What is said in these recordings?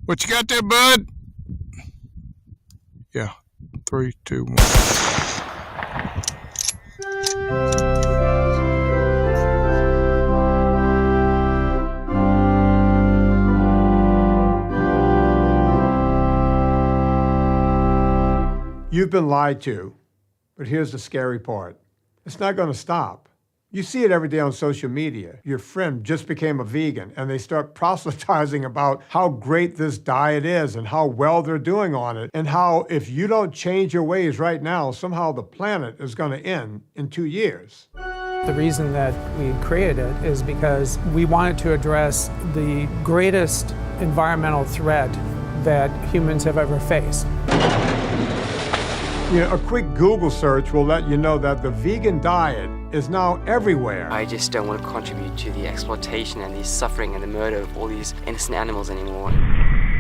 What you got there, bud? Yeah. 3, 2, 1. You've been lied to, but here's the scary part. It's not going to stop. You see it every day on social media. Your friend just became a vegan, and they start proselytizing about how great this diet is and how well they're doing on it, and how if you don't change your ways right now, somehow the planet is going to end in 2 years. The reason that we created it is because we wanted to address the greatest environmental threat that humans have ever faced. You know, a quick Google search will let you know that the vegan diet is now everywhere. I just don't want to contribute to the exploitation and the suffering and the murder of all these innocent animals anymore.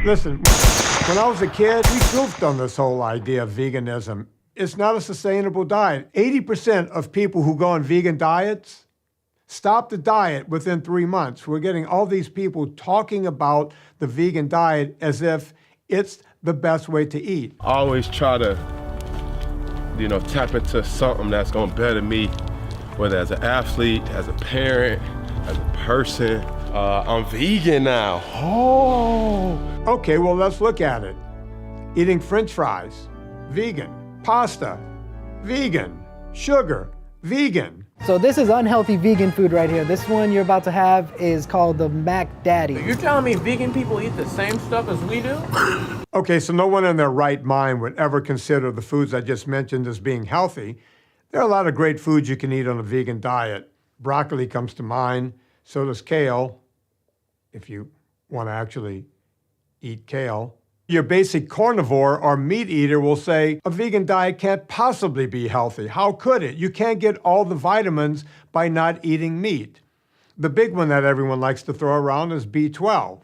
Listen, when I was a kid, we goofed on this whole idea of veganism. It's not a sustainable diet. 80% of people who go on vegan diets stop the diet within 3 months. We're getting all these people talking about the vegan diet as if it's the best way to eat. I always try to tap into something that's gonna better me, whether as an athlete, as a parent, as a person. I'm vegan now. Oh. Okay, well, let's look at it. Eating French fries, vegan. Pasta, vegan. Sugar, vegan. So this is unhealthy vegan food right here. This one you're about to have is called the Mac Daddy. You're telling me vegan people eat the same stuff as we do? Okay, so no one in their right mind would ever consider the foods I just mentioned as being healthy. There are a lot of great foods you can eat on a vegan diet. Broccoli comes to mind, so does kale, if you want to actually eat kale. Your basic carnivore or meat eater will say, a vegan diet can't possibly be healthy. How could it? You can't get all the vitamins by not eating meat. The big one that everyone likes to throw around is B12.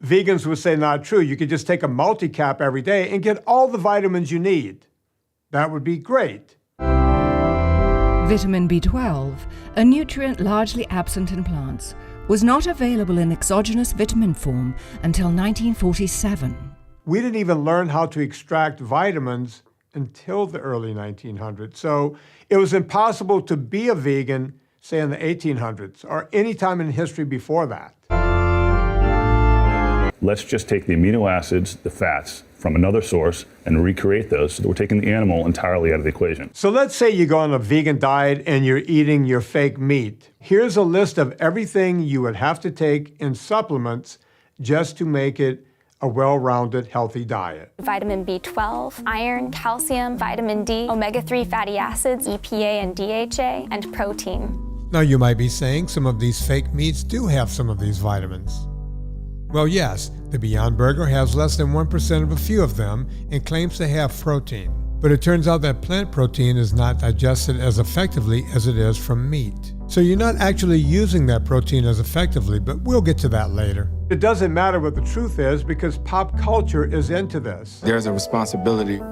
Vegans would say not true. You could just take a multi-cap every day and get all the vitamins you need. That would be great. Vitamin B12, a nutrient largely absent in plants, was not available in exogenous vitamin form until 1947. We didn't even learn how to extract vitamins until the early 1900s. So it was impossible to be a vegan, say in the 1800s, or any time in history before that. Let's just take the amino acids, the fats, from another source and recreate those so that we're taking the animal entirely out of the equation. So let's say you go on a vegan diet and you're eating your fake meat. Here's a list of everything you would have to take in supplements just to make it a well-rounded, healthy diet. Vitamin B12, iron, calcium, vitamin D, omega-3 fatty acids, EPA and DHA, and protein. Now you might be saying some of these fake meats do have some of these vitamins. Well, yes, the Beyond Burger has less than 1% of a few of them and claims to have protein. But it turns out that plant protein is not digested as effectively as it is from meat. So you're not actually using that protein as effectively, but we'll get to that later. It doesn't matter what the truth is because pop culture is into this. There's a responsibility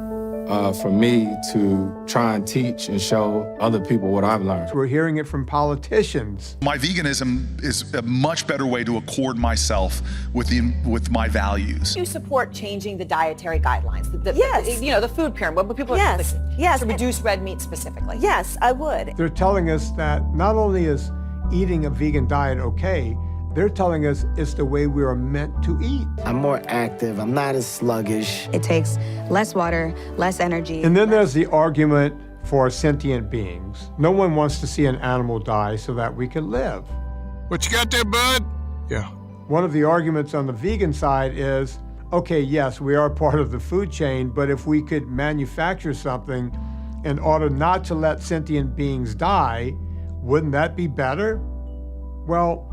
for me to try and teach and show other people what I've learned. We're hearing it from politicians. My veganism is a much better way to accord myself with my values. You support changing the dietary guidelines, yes. The food pyramid, what people yes. are yes. to reduce red meat specifically. Yes, I would. They're telling us that not only is eating a vegan diet okay, they're telling us it's the way we are meant to eat. I'm more active, I'm not as sluggish. It takes less water, less energy. And then there's the argument for sentient beings. No one wants to see an animal die so that we can live. What you got there, bud? Yeah. One of the arguments on the vegan side is, okay, yes, we are part of the food chain, but if we could manufacture something in order not to let sentient beings die, wouldn't that be better? Well,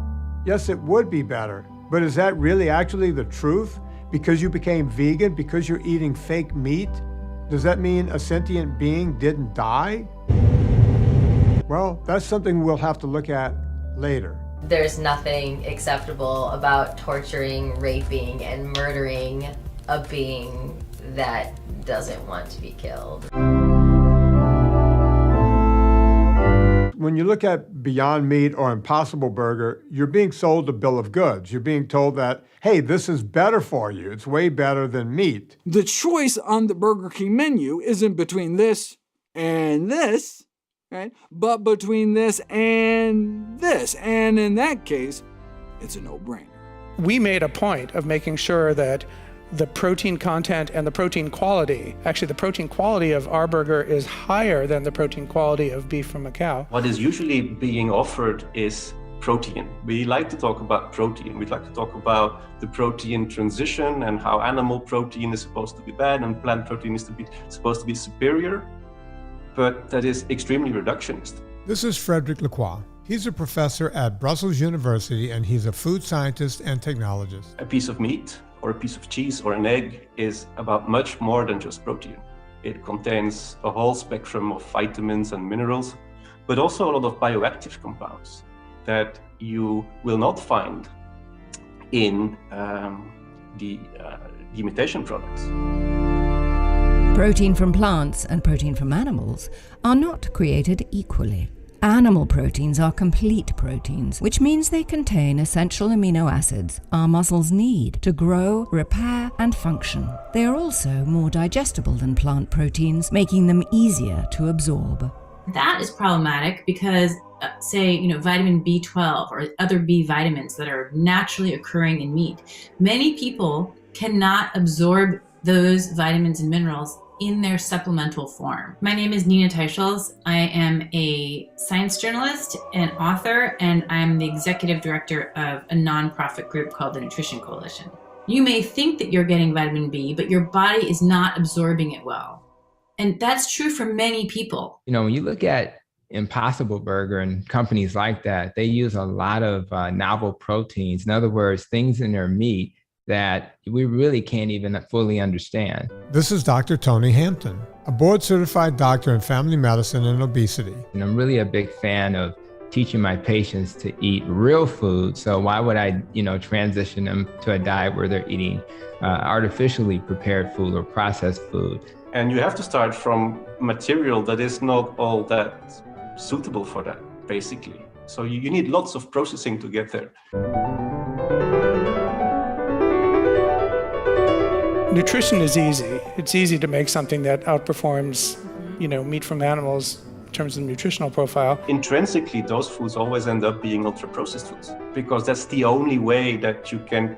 yes, it would be better. But is that really actually the truth? Because you became vegan, because you're eating fake meat, does that mean a sentient being didn't die? Well, that's something we'll have to look at later. There's nothing acceptable about torturing, raping, and murdering a being that doesn't want to be killed. when you look at Beyond Meat or Impossible Burger, you're being sold a bill of goods. You're being told that, hey, this is better for you. It's way better than meat. The choice on the Burger King menu isn't between this and this, right? But between this and this. And in that case, it's a no-brainer. We made a point of making sure that the protein content and the protein quality, actually the protein quality of our burger is higher than the protein quality of beef from a cow. What is usually being offered is protein. We like to talk about protein. We'd like to talk about the protein transition and how animal protein is supposed to be bad and plant protein is supposed to be superior, but that is extremely reductionist. This is Frederick Lacroix. He's a professor at Brussels University, and he's a food scientist and technologist. A piece of meat or a piece of cheese or an egg is about much more than just protein. It contains a whole spectrum of vitamins and minerals, but also a lot of bioactive compounds that you will not find in the imitation products. Protein from plants and protein from animals are not created equally. Animal proteins are complete proteins, which means they contain essential amino acids our muscles need to grow, repair, and function. They are also more digestible than plant proteins, making them easier to absorb. That is problematic because, say, vitamin B12 or other B vitamins that are naturally occurring in meat, many people cannot absorb those vitamins and minerals in their supplemental form. My name is Nina Teichels. I am a science journalist and author, and I'm the executive director of a nonprofit group called the Nutrition Coalition. You may think that you're getting vitamin B, but your body is not absorbing it well. And that's true for many people. When you look at Impossible Burger and companies like that, they use a lot of novel proteins. In other words, things in their meat that we really can't even fully understand. This is Dr. Tony Hampton, a board-certified doctor in family medicine and obesity. And I'm really a big fan of teaching my patients to eat real food. So why would I, transition them to a diet where they're eating artificially prepared food or processed food? And you have to start from material that is not all that suitable for that, basically. So you need lots of processing to get there. Nutrition is easy. It's easy to make something that outperforms, meat from animals in terms of nutritional profile. Intrinsically, those foods always end up being ultra-processed foods because that's the only way that you can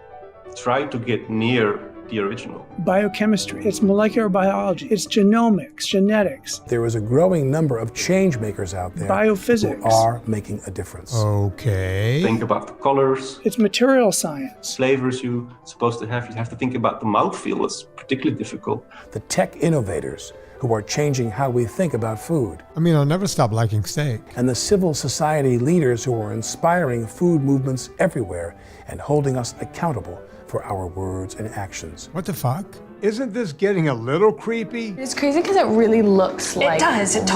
try to get near the original. Biochemistry, it's molecular biology, it's genomics, genetics. There is a growing number of change makers out there Biophysics. who are making a difference. Okay. Think about the colors. It's material science. Flavors you're supposed to have. You have to think about the mouthfeel. It's particularly difficult. The tech innovators who are changing how we think about food. I'll never stop liking steak. And the civil society leaders who are inspiring food movements everywhere and holding us accountable for our words and actions. What the fuck? Isn't this getting a little creepy? It's crazy because it really looks like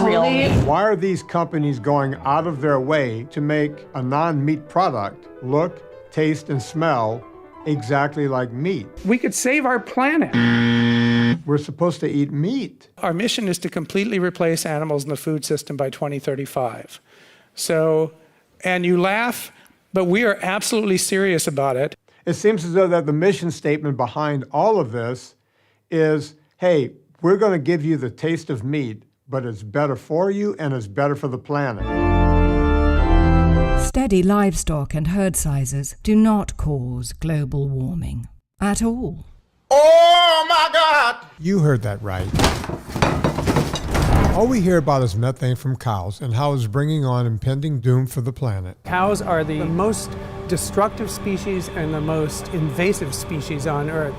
real meat. Why are these companies going out of their way to make a non-meat product look, taste, and smell exactly like meat? We could save our planet. We're supposed to eat meat. Our mission is to completely replace animals in the food system by 2035. And you laugh, but we are absolutely serious about it. It seems as though that the mission statement behind all of this is, hey, we're going to give you the taste of meat, but it's better for you and it's better for the planet. Steady livestock and herd sizes do not cause global warming at all. Oh my God! You heard that right. All we hear about is methane from cows and how it's bringing on impending doom for the planet. Cows are the most destructive species and the most invasive species on Earth,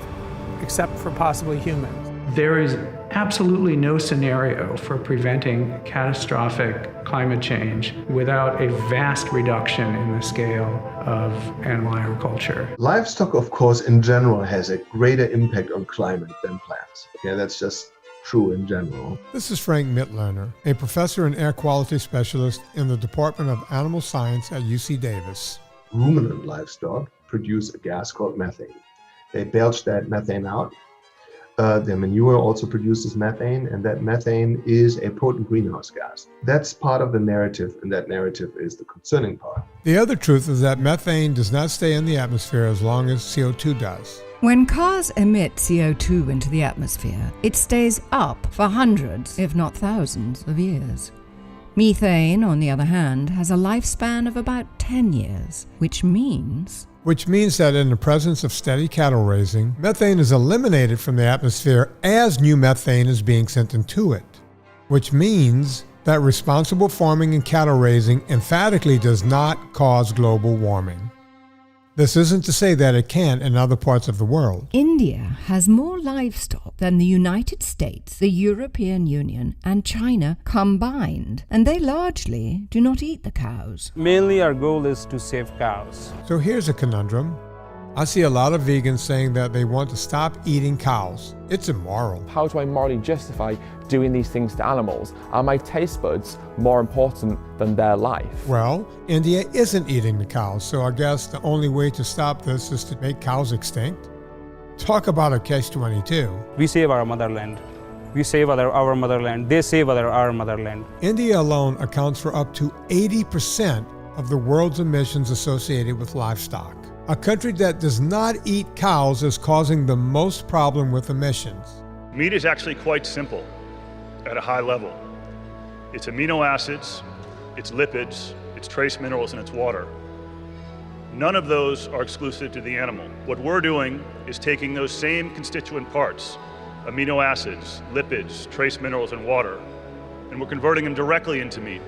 except for possibly humans. There is absolutely no scenario for preventing catastrophic climate change without a vast reduction in the scale of animal agriculture. Livestock, of course, in general has a greater impact on climate than plants. Okay, that's just true in general. This is Frank Mitlerner, a professor and air quality specialist in the Department of Animal Science at UC Davis. Ruminant livestock produce a gas called methane. They belch that methane out. Their manure also produces methane, and that methane is a potent greenhouse gas. That's part of the narrative, and that narrative is the concerning part. The other truth is that methane does not stay in the atmosphere as long as CO2 does. When cars emit CO2 into the atmosphere, it stays up for hundreds, if not thousands, of years. Methane, on the other hand, has a lifespan of about 10 years, which means that in the presence of steady cattle raising, methane is eliminated from the atmosphere as new methane is being sent into it. Which means that responsible farming and cattle raising emphatically does not cause global warming. This isn't to say that it can't in other parts of the world. India has more livestock than the United States, the European Union, and China combined, and they largely do not eat the cows. Mainly our goal is to save cows. So here's a conundrum. I see a lot of vegans saying that they want to stop eating cows. It's immoral. How do I morally justify doing these things to animals? Are my taste buds more important than their life? Well, India isn't eating the cows, so I guess the only way to stop this is to make cows extinct. Talk about a catch-22. We save our motherland. We save our motherland. They save our motherland. India alone accounts for up to 80% of the world's emissions associated with livestock. A country that does not eat cows is causing the most problem with emissions. Meat is actually quite simple at a high level. It's amino acids, it's lipids, it's trace minerals, and it's water. None of those are exclusive to the animal. What we're doing is taking those same constituent parts, amino acids, lipids, trace minerals, and water, and we're converting them directly into meat.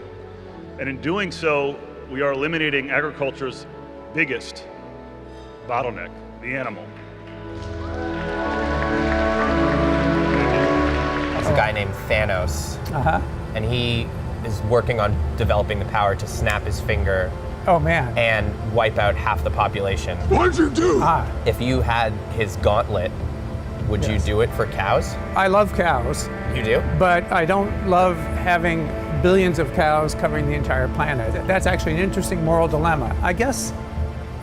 And in doing so, we are eliminating agriculture's biggest bottleneck, the animal. There's a guy named Thanos, and he is working on developing the power to snap his finger and wipe out half the population. What'd you do? If you had his gauntlet, would you do it for cows? I love cows. You do? But I don't love having billions of cows covering the entire planet. That's actually an interesting moral dilemma. I guess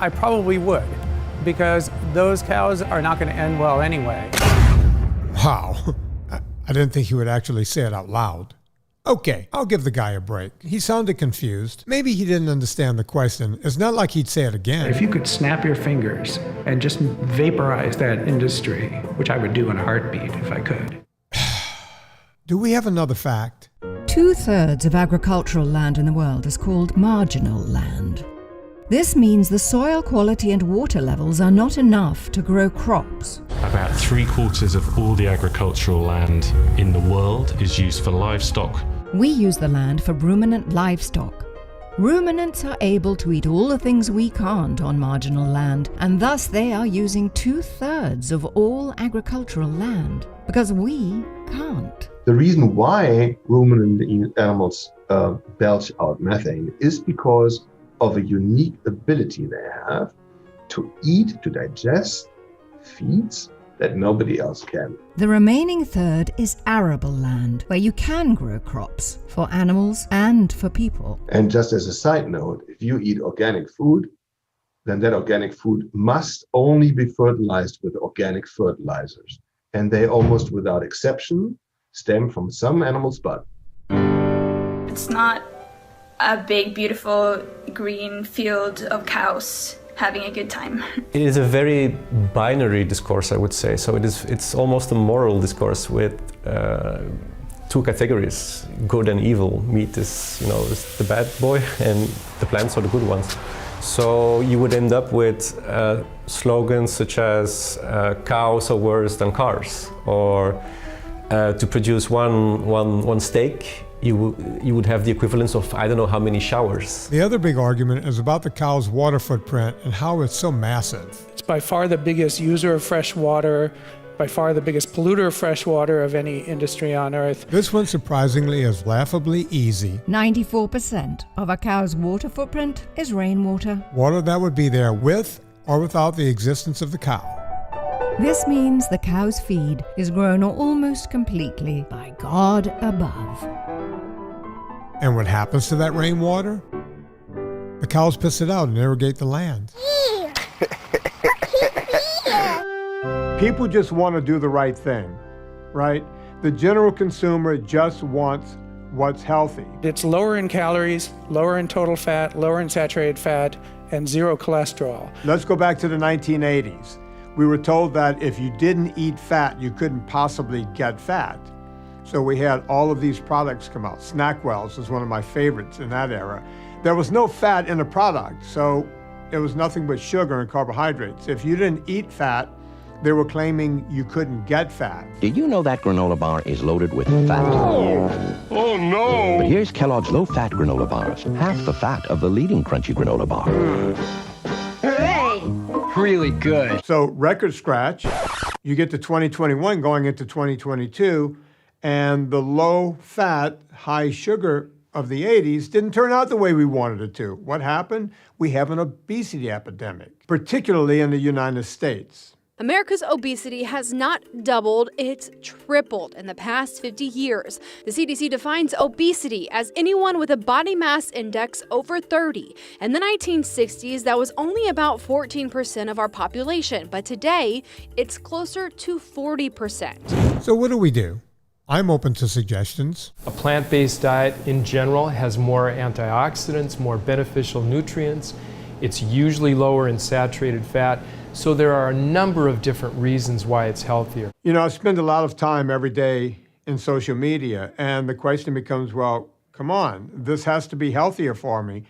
I probably would, because those cows are not going to end well anyway. Wow. I didn't think he would actually say it out loud. Okay, I'll give the guy a break. He sounded confused. Maybe he didn't understand the question. It's not like he'd say it again. If you could snap your fingers and just vaporize that industry, which I would do in a heartbeat if I could. Do we have another fact? 2/3 of agricultural land in the world is called marginal land. This means the soil quality and water levels are not enough to grow crops. About 3/4 of all the agricultural land in the world is used for livestock. We use the land for ruminant livestock. Ruminants are able to eat all the things we can't on marginal land, and thus they are using 2/3 of all agricultural land, because we can't. The reason why ruminant animals belch out methane is because of a unique ability they have to eat, to digest feeds that nobody else can. The remaining third is arable land, where you can grow crops for animals and for people. And just as a side note, if you eat organic food, then that organic food must only be fertilized with organic fertilizers. And they almost without exception stem from some animal's butt. It's not a big, beautiful green field of cows having a good time. It is a very binary discourse, I would say. So it's almost a moral discourse with two categories, good and evil. Meat is, is the bad boy, and the plants are the good ones. So you would end up with slogans such as cows are worse than cars, or to produce one steak, you would have the equivalence of I don't know how many showers. The other big argument is about the cow's water footprint and how it's so massive. It's by far the biggest user of fresh water, by far the biggest polluter of fresh water of any industry on Earth. This one surprisingly is laughably easy. 94% of a cow's water footprint is rainwater. Water that would be there with or without the existence of the cow. This means the cow's feed is grown almost completely by God above. And what happens to that rainwater? The cows piss it out and irrigate the land. People just want to do the right thing, right? The general consumer just wants what's healthy. It's lower in calories, lower in total fat, lower in saturated fat, and zero cholesterol. Let's go back to the 1980s. We were told that if you didn't eat fat, you couldn't possibly get fat. So we had all of these products come out. SnackWells is one of my favorites in that era. There was no fat in the product, so it was nothing but sugar and carbohydrates. If you didn't eat fat, they were claiming you couldn't get fat. Did you know that granola bar is loaded with fat? Oh no! But here's Kellogg's low-fat granola bars, half the fat of the leading crunchy granola bar. Hooray! Really good. So record scratch, you get to 2021 going into 2022, and the low-fat, high-sugar of the 80s didn't turn out the way we wanted it to. What happened? We have an obesity epidemic, particularly in the United States. America's obesity has not doubled, it's tripled in the past 50 years. The CDC defines obesity as anyone with a body mass index over 30. In the 1960s, that was only about 14% of our population, but today, it's closer to 40%. So what do? I'm open to suggestions. A plant-based diet in general has more antioxidants, more beneficial nutrients. It's usually lower in saturated fat. So there are a number of different reasons why it's healthier. You know, I spend a lot of time every day in social media, and the question becomes, well, come on, this has to be healthier for me.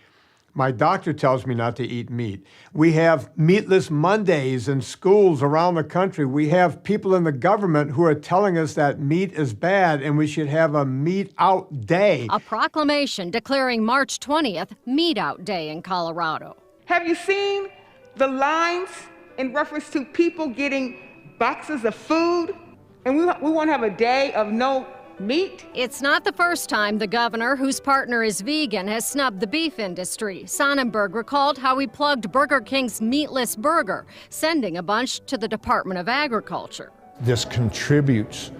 My doctor tells me not to eat meat. We have meatless Mondays in schools around the country. We have people in the government who are telling us that meat is bad and we should have a meat out day. A proclamation declaring March 20th Meat Out Day in Colorado. Have you seen the lines in reference to people getting boxes of food? And we want to have a day of no meat? It's not the first time the governor, whose partner is vegan, has snubbed the beef industry. Sonnenberg recalled how he plugged Burger King's meatless burger, sending a bunch to the Department of Agriculture. This contributes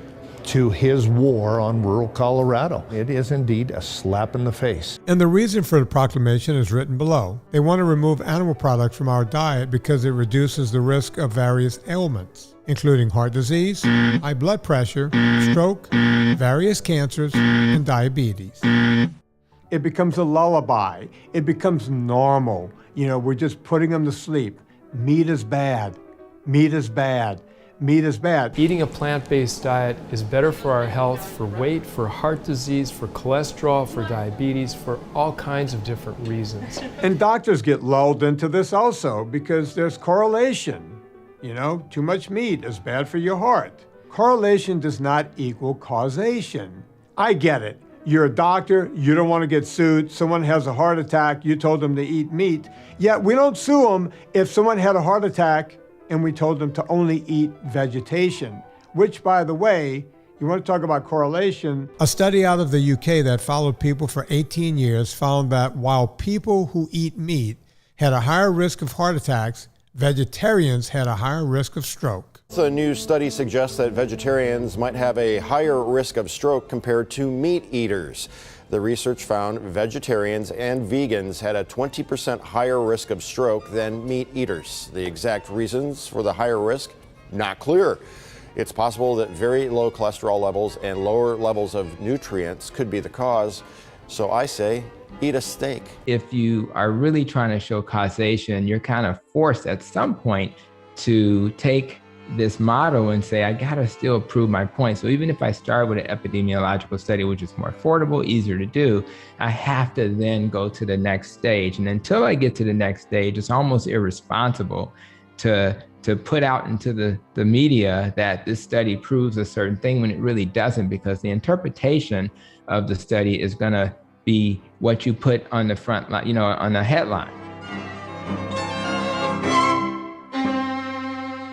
to his war on rural Colorado. It is indeed a slap in the face. And the reason for the proclamation is written below. They want to remove animal products from our diet because it reduces the risk of various ailments, including heart disease, high blood pressure, stroke, various cancers, and diabetes. It becomes a lullaby. It becomes normal. You know, we're just putting them to sleep. Meat is bad. Meat is bad. Meat is bad. Eating a plant-based diet is better for our health, for weight, for heart disease, for cholesterol, for diabetes, for all kinds of different reasons. And doctors get lulled into this also because there's correlation. You know, too much meat is bad for your heart. Correlation does not equal causation. I get it. You're a doctor, you don't want to get sued. Someone has a heart attack, you told them to eat meat. Yet we don't sue them if someone had a heart attack and we told them to only eat vegetation, which, by the way, you want to talk about correlation. A study out of the UK that followed people for 18 years found that while people who eat meat had a higher risk of heart attacks, vegetarians had a higher risk of stroke. The new study suggests that vegetarians might have a higher risk of stroke compared to meat eaters. The research found vegetarians and vegans had a 20% higher risk of stroke than meat eaters. The exact reasons for the higher risk, not clear. It's possible that very low cholesterol levels and lower levels of nutrients could be the cause. So I say, eat a steak. If you are really trying to show causation, you're kind of forced at some point to take this model and say, I gotta still prove my point. So even if I start with an epidemiological study, which is more affordable, easier to do, I have to then go to the next stage. And until I get to the next stage, it's almost irresponsible to put out into the media that this study proves a certain thing when it really doesn't, because the interpretation of the study is gonna be what you put on the front line, you know, on the headline.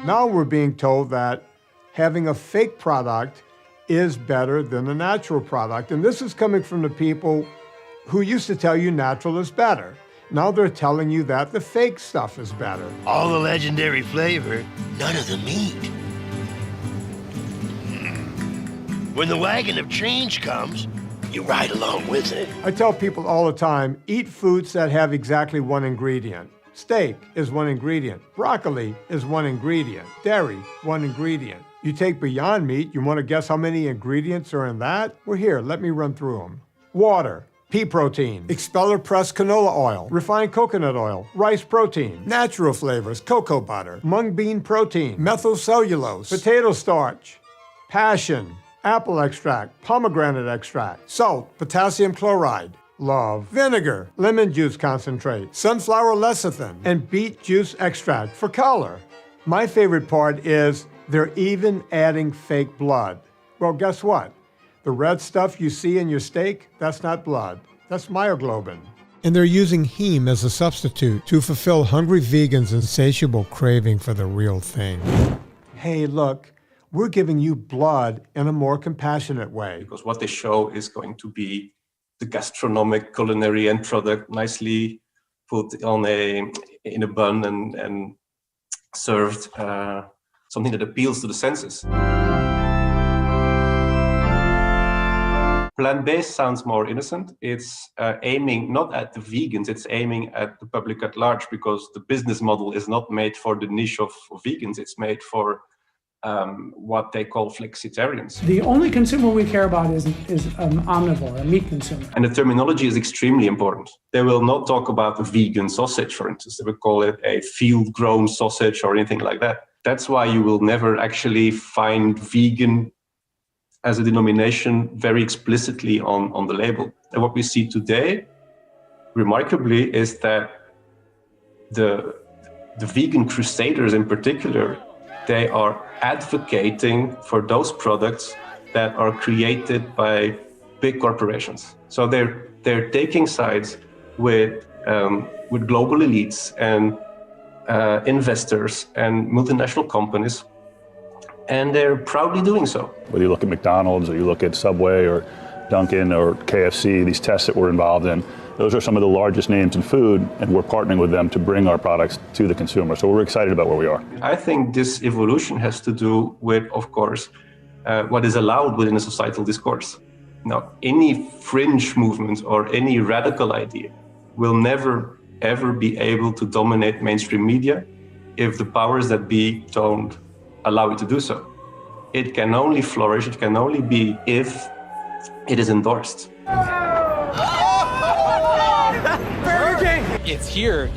Now we're being told that having a fake product is better than a natural product. And this is coming from the people who used to tell you natural is better. Now they're telling you that the fake stuff is better. All the legendary flavor, none of the meat. When the wagon of change comes, you ride along with it. I tell people all the time, eat foods that have exactly one ingredient. Steak is one ingredient. Broccoli is one ingredient. Dairy, one ingredient. You take Beyond Meat, you want to guess how many ingredients are in that? Well, here, let me run through them. Water, pea protein, expeller pressed canola oil, refined coconut oil, rice protein, natural flavors, cocoa butter, mung bean protein, methyl cellulose, potato starch, passion, apple extract, pomegranate extract, salt, potassium chloride, love, vinegar, lemon juice concentrate, sunflower lecithin, and beet juice extract for color. My favorite part is they're even adding fake blood. Well, guess what? The red stuff you see in your steak, that's not blood. That's myoglobin. And they're using heme as a substitute to fulfill hungry vegans' insatiable craving for the real thing. Hey, look, we're giving you blood in a more compassionate way. Because what they show is going to be the gastronomic culinary end product nicely put on in a bun and served, something that appeals to the senses. Plant-based sounds more innocent. It's aiming not at the vegans, it's aiming at the public at large, because the business model is not made for the niche of vegans, it's made for what they call flexitarians. The only consumer we care about is an omnivore, a meat consumer. And the terminology is extremely important. They will not talk about a vegan sausage, for instance. They will call it a field-grown sausage or anything like that. That's why you will never actually find vegan as a denomination very explicitly on the label. And what we see today, remarkably, is that the vegan crusaders in particular, they are advocating for those products that are created by big corporations. So they're taking sides with global elites and investors and multinational companies, and they're proudly doing so. Whether you look at McDonald's or you look at Subway or Dunkin' or KFC, these tests that we're involved in, those are some of the largest names in food, and we're partnering with them to bring our products to the consumer. So we're excited about where we are. I think this evolution has to do with, of course, what is allowed within a societal discourse. Now, any fringe movement or any radical idea will never, ever be able to dominate mainstream media if the powers that be don't allow it to do so. It can only flourish, it can only be if it is endorsed. It's here,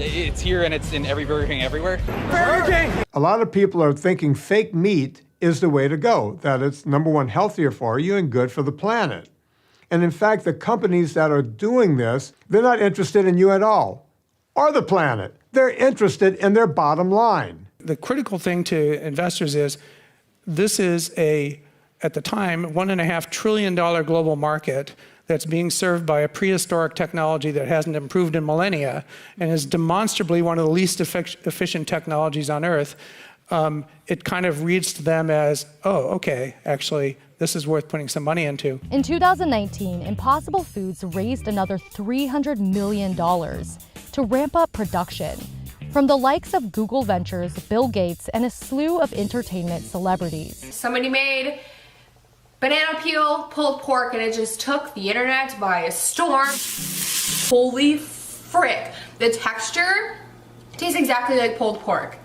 and it's in every Burger King everywhere. Burger King! A lot of people are thinking fake meat is the way to go, that it's, number one, healthier for you and good for the planet. And in fact, the companies that are doing this, they're not interested in you at all, or the planet. They're interested in their bottom line. The critical thing to investors is this is at the time, $1.5 trillion global market that's being served by a prehistoric technology that hasn't improved in millennia and is demonstrably one of the least efficient technologies on Earth. It kind of reads to them as, oh, okay, actually, this is worth putting some money into. In 2019, Impossible Foods raised another $300 million to ramp up production from the likes of Google Ventures, Bill Gates, and a slew of entertainment celebrities. Somebody made banana peel, pulled pork, and it just took the internet by a storm. Holy frick. The texture tastes exactly like pulled pork.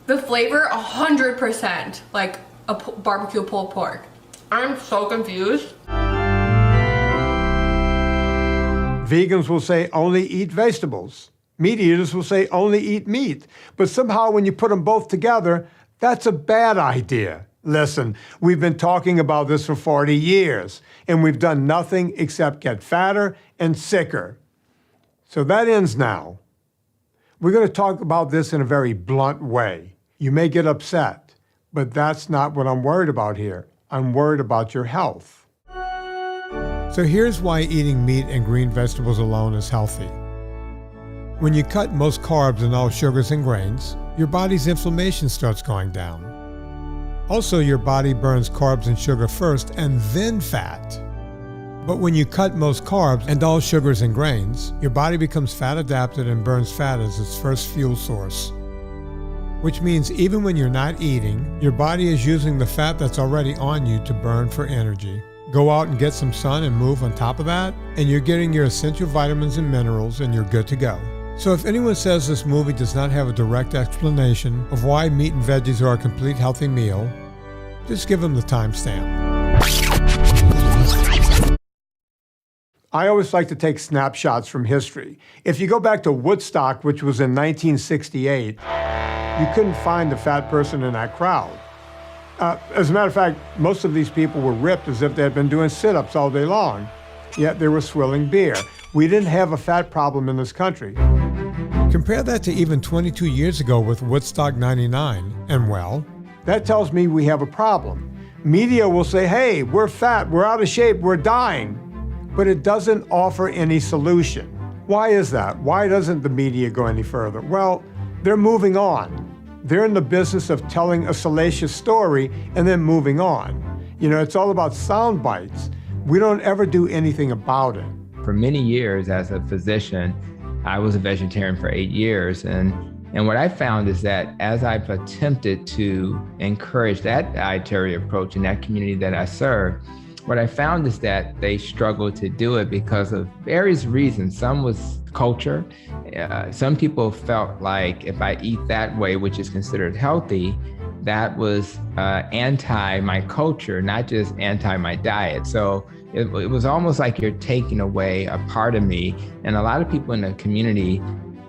The flavor, 100% like a barbecue pulled pork. I'm so confused. Vegans will say only eat vegetables. Meat eaters will say only eat meat. But somehow when you put them both together, that's a bad idea. Listen, we've been talking about this for 40 years, and we've done nothing except get fatter and sicker. So that ends now. We're going to talk about this in a very blunt way. You may get upset, but that's not what I'm worried about here. I'm worried about your health. So here's why eating meat and green vegetables alone is healthy. When you cut most carbs and all sugars and grains, your body's inflammation starts going down. Also, your body burns carbs and sugar first and then fat. But when you cut most carbs and all sugars and grains, your body becomes fat adapted and burns fat as its first fuel source. Which means even when you're not eating, your body is using the fat that's already on you to burn for energy. Go out and get some sun and move on top of that, and you're getting your essential vitamins and minerals and you're good to go. So if anyone says this movie does not have a direct explanation of why meat and veggies are a complete healthy meal, just give them the timestamp. I always like to take snapshots from history. If you go back to Woodstock, which was in 1968, you couldn't find the fat person in that crowd. As a matter of fact, most of these people were ripped as if they had been doing sit-ups all day long, yet they were swilling beer. We didn't have a fat problem in this country. Compare that to even 22 years ago with Woodstock 99, and well, that tells me we have a problem. Media will say, hey, we're fat, we're out of shape, we're dying, but it doesn't offer any solution. Why is that? Why doesn't the media go any further? Well, they're moving on. They're in the business of telling a salacious story and then moving on. You know, it's all about sound bites. We don't ever do anything about it. For many years as a physician, I was a vegetarian for 8 years. And what I found is that as I've attempted to encourage that dietary approach in that community that I serve, what I found is that they struggled to do it because of various reasons. Some was culture. Some people felt like if I eat that way, which is considered healthy, that was anti my culture, not just anti my diet. So it was almost like you're taking away a part of me. And a lot of people in the community,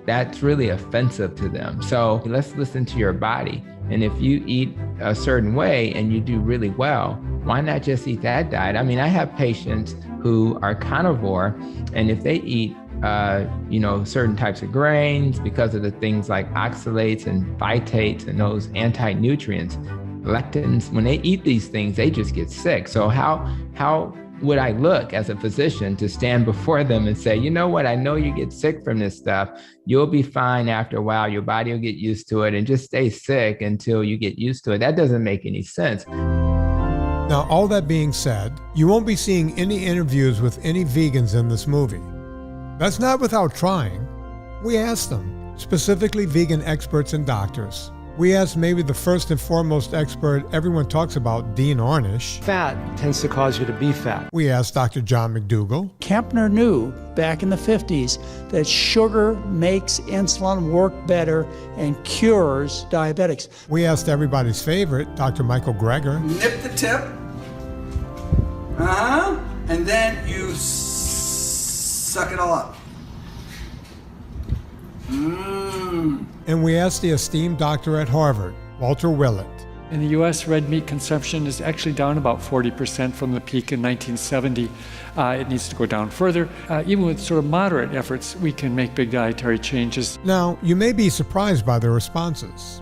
that's really offensive to them. So let's listen to your body. And if you eat a certain way and you do really well, why not just eat that diet? I mean, I have patients who are carnivore, and if they eat certain types of grains, because of the things like oxalates and phytates and those anti-nutrients, lectins, when they eat these things, they just get sick. So how would I look as a physician to stand before them and say, you know what, I know you get sick from this stuff. You'll be fine after a while. Your body will get used to it, and just stay sick until you get used to it. That doesn't make any sense. Now, all that being said, you won't be seeing any interviews with any vegans in this movie. That's not without trying. We asked them, specifically vegan experts and doctors. We asked maybe the first and foremost expert everyone talks about, Dean Ornish. Fat tends to cause you to be fat. We asked Dr. John McDougall. Kempner knew back in the 50s that sugar makes insulin work better and cures diabetics. We asked everybody's favorite, Dr. Michael Greger. Nip the tip. And then you suck it all up. And we asked the esteemed doctor at Harvard, Walter Willett. In the U.S., red meat consumption is actually down about 40% from the peak in 1970. It needs to go down further. Even with sort of moderate efforts, we can make big dietary changes. Now, you may be surprised by their responses.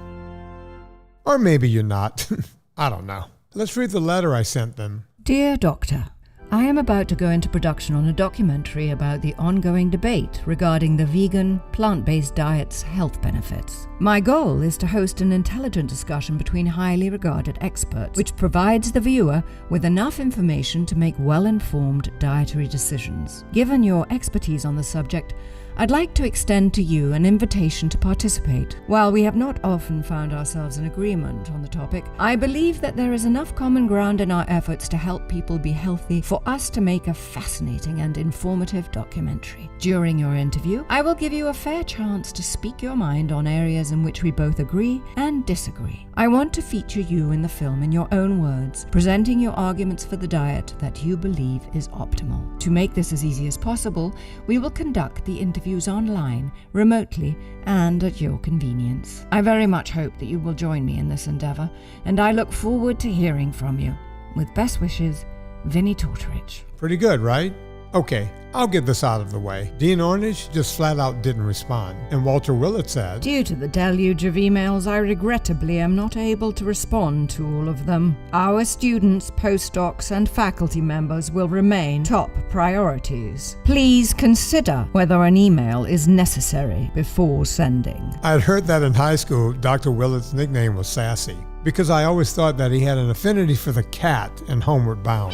Or maybe you're not. I don't know. Let's read the letter I sent them. Dear Doctor, I am about to go into production on a documentary about the ongoing debate regarding the vegan, plant-based diet's health benefits. My goal is to host an intelligent discussion between highly regarded experts, which provides the viewer with enough information to make well-informed dietary decisions. Given your expertise on the subject, I'd like to extend to you an invitation to participate. While we have not often found ourselves in agreement on the topic, I believe that there is enough common ground in our efforts to help people be healthy for us to make a fascinating and informative documentary. During your interview, I will give you a fair chance to speak your mind on areas in which we both agree and disagree. I want to feature you in the film in your own words, presenting your arguments for the diet that you believe is optimal. To make this as easy as possible, we will conduct the interviews online, remotely, and at your convenience. I very much hope that you will join me in this endeavor, and I look forward to hearing from you. With best wishes, Vinnie Tortorich. Pretty good, right? Okay, I'll get this out of the way. Dean Ornish just flat out didn't respond, and Walter Willett said, Due to the deluge of emails, I regrettably am not able to respond to all of them. Our students, postdocs, and faculty members will remain top priorities. Please consider whether an email is necessary before sending. I'd heard that in high school, Dr. Willett's nickname was Sassy, because I always thought that he had an affinity for the cat in Homeward Bound.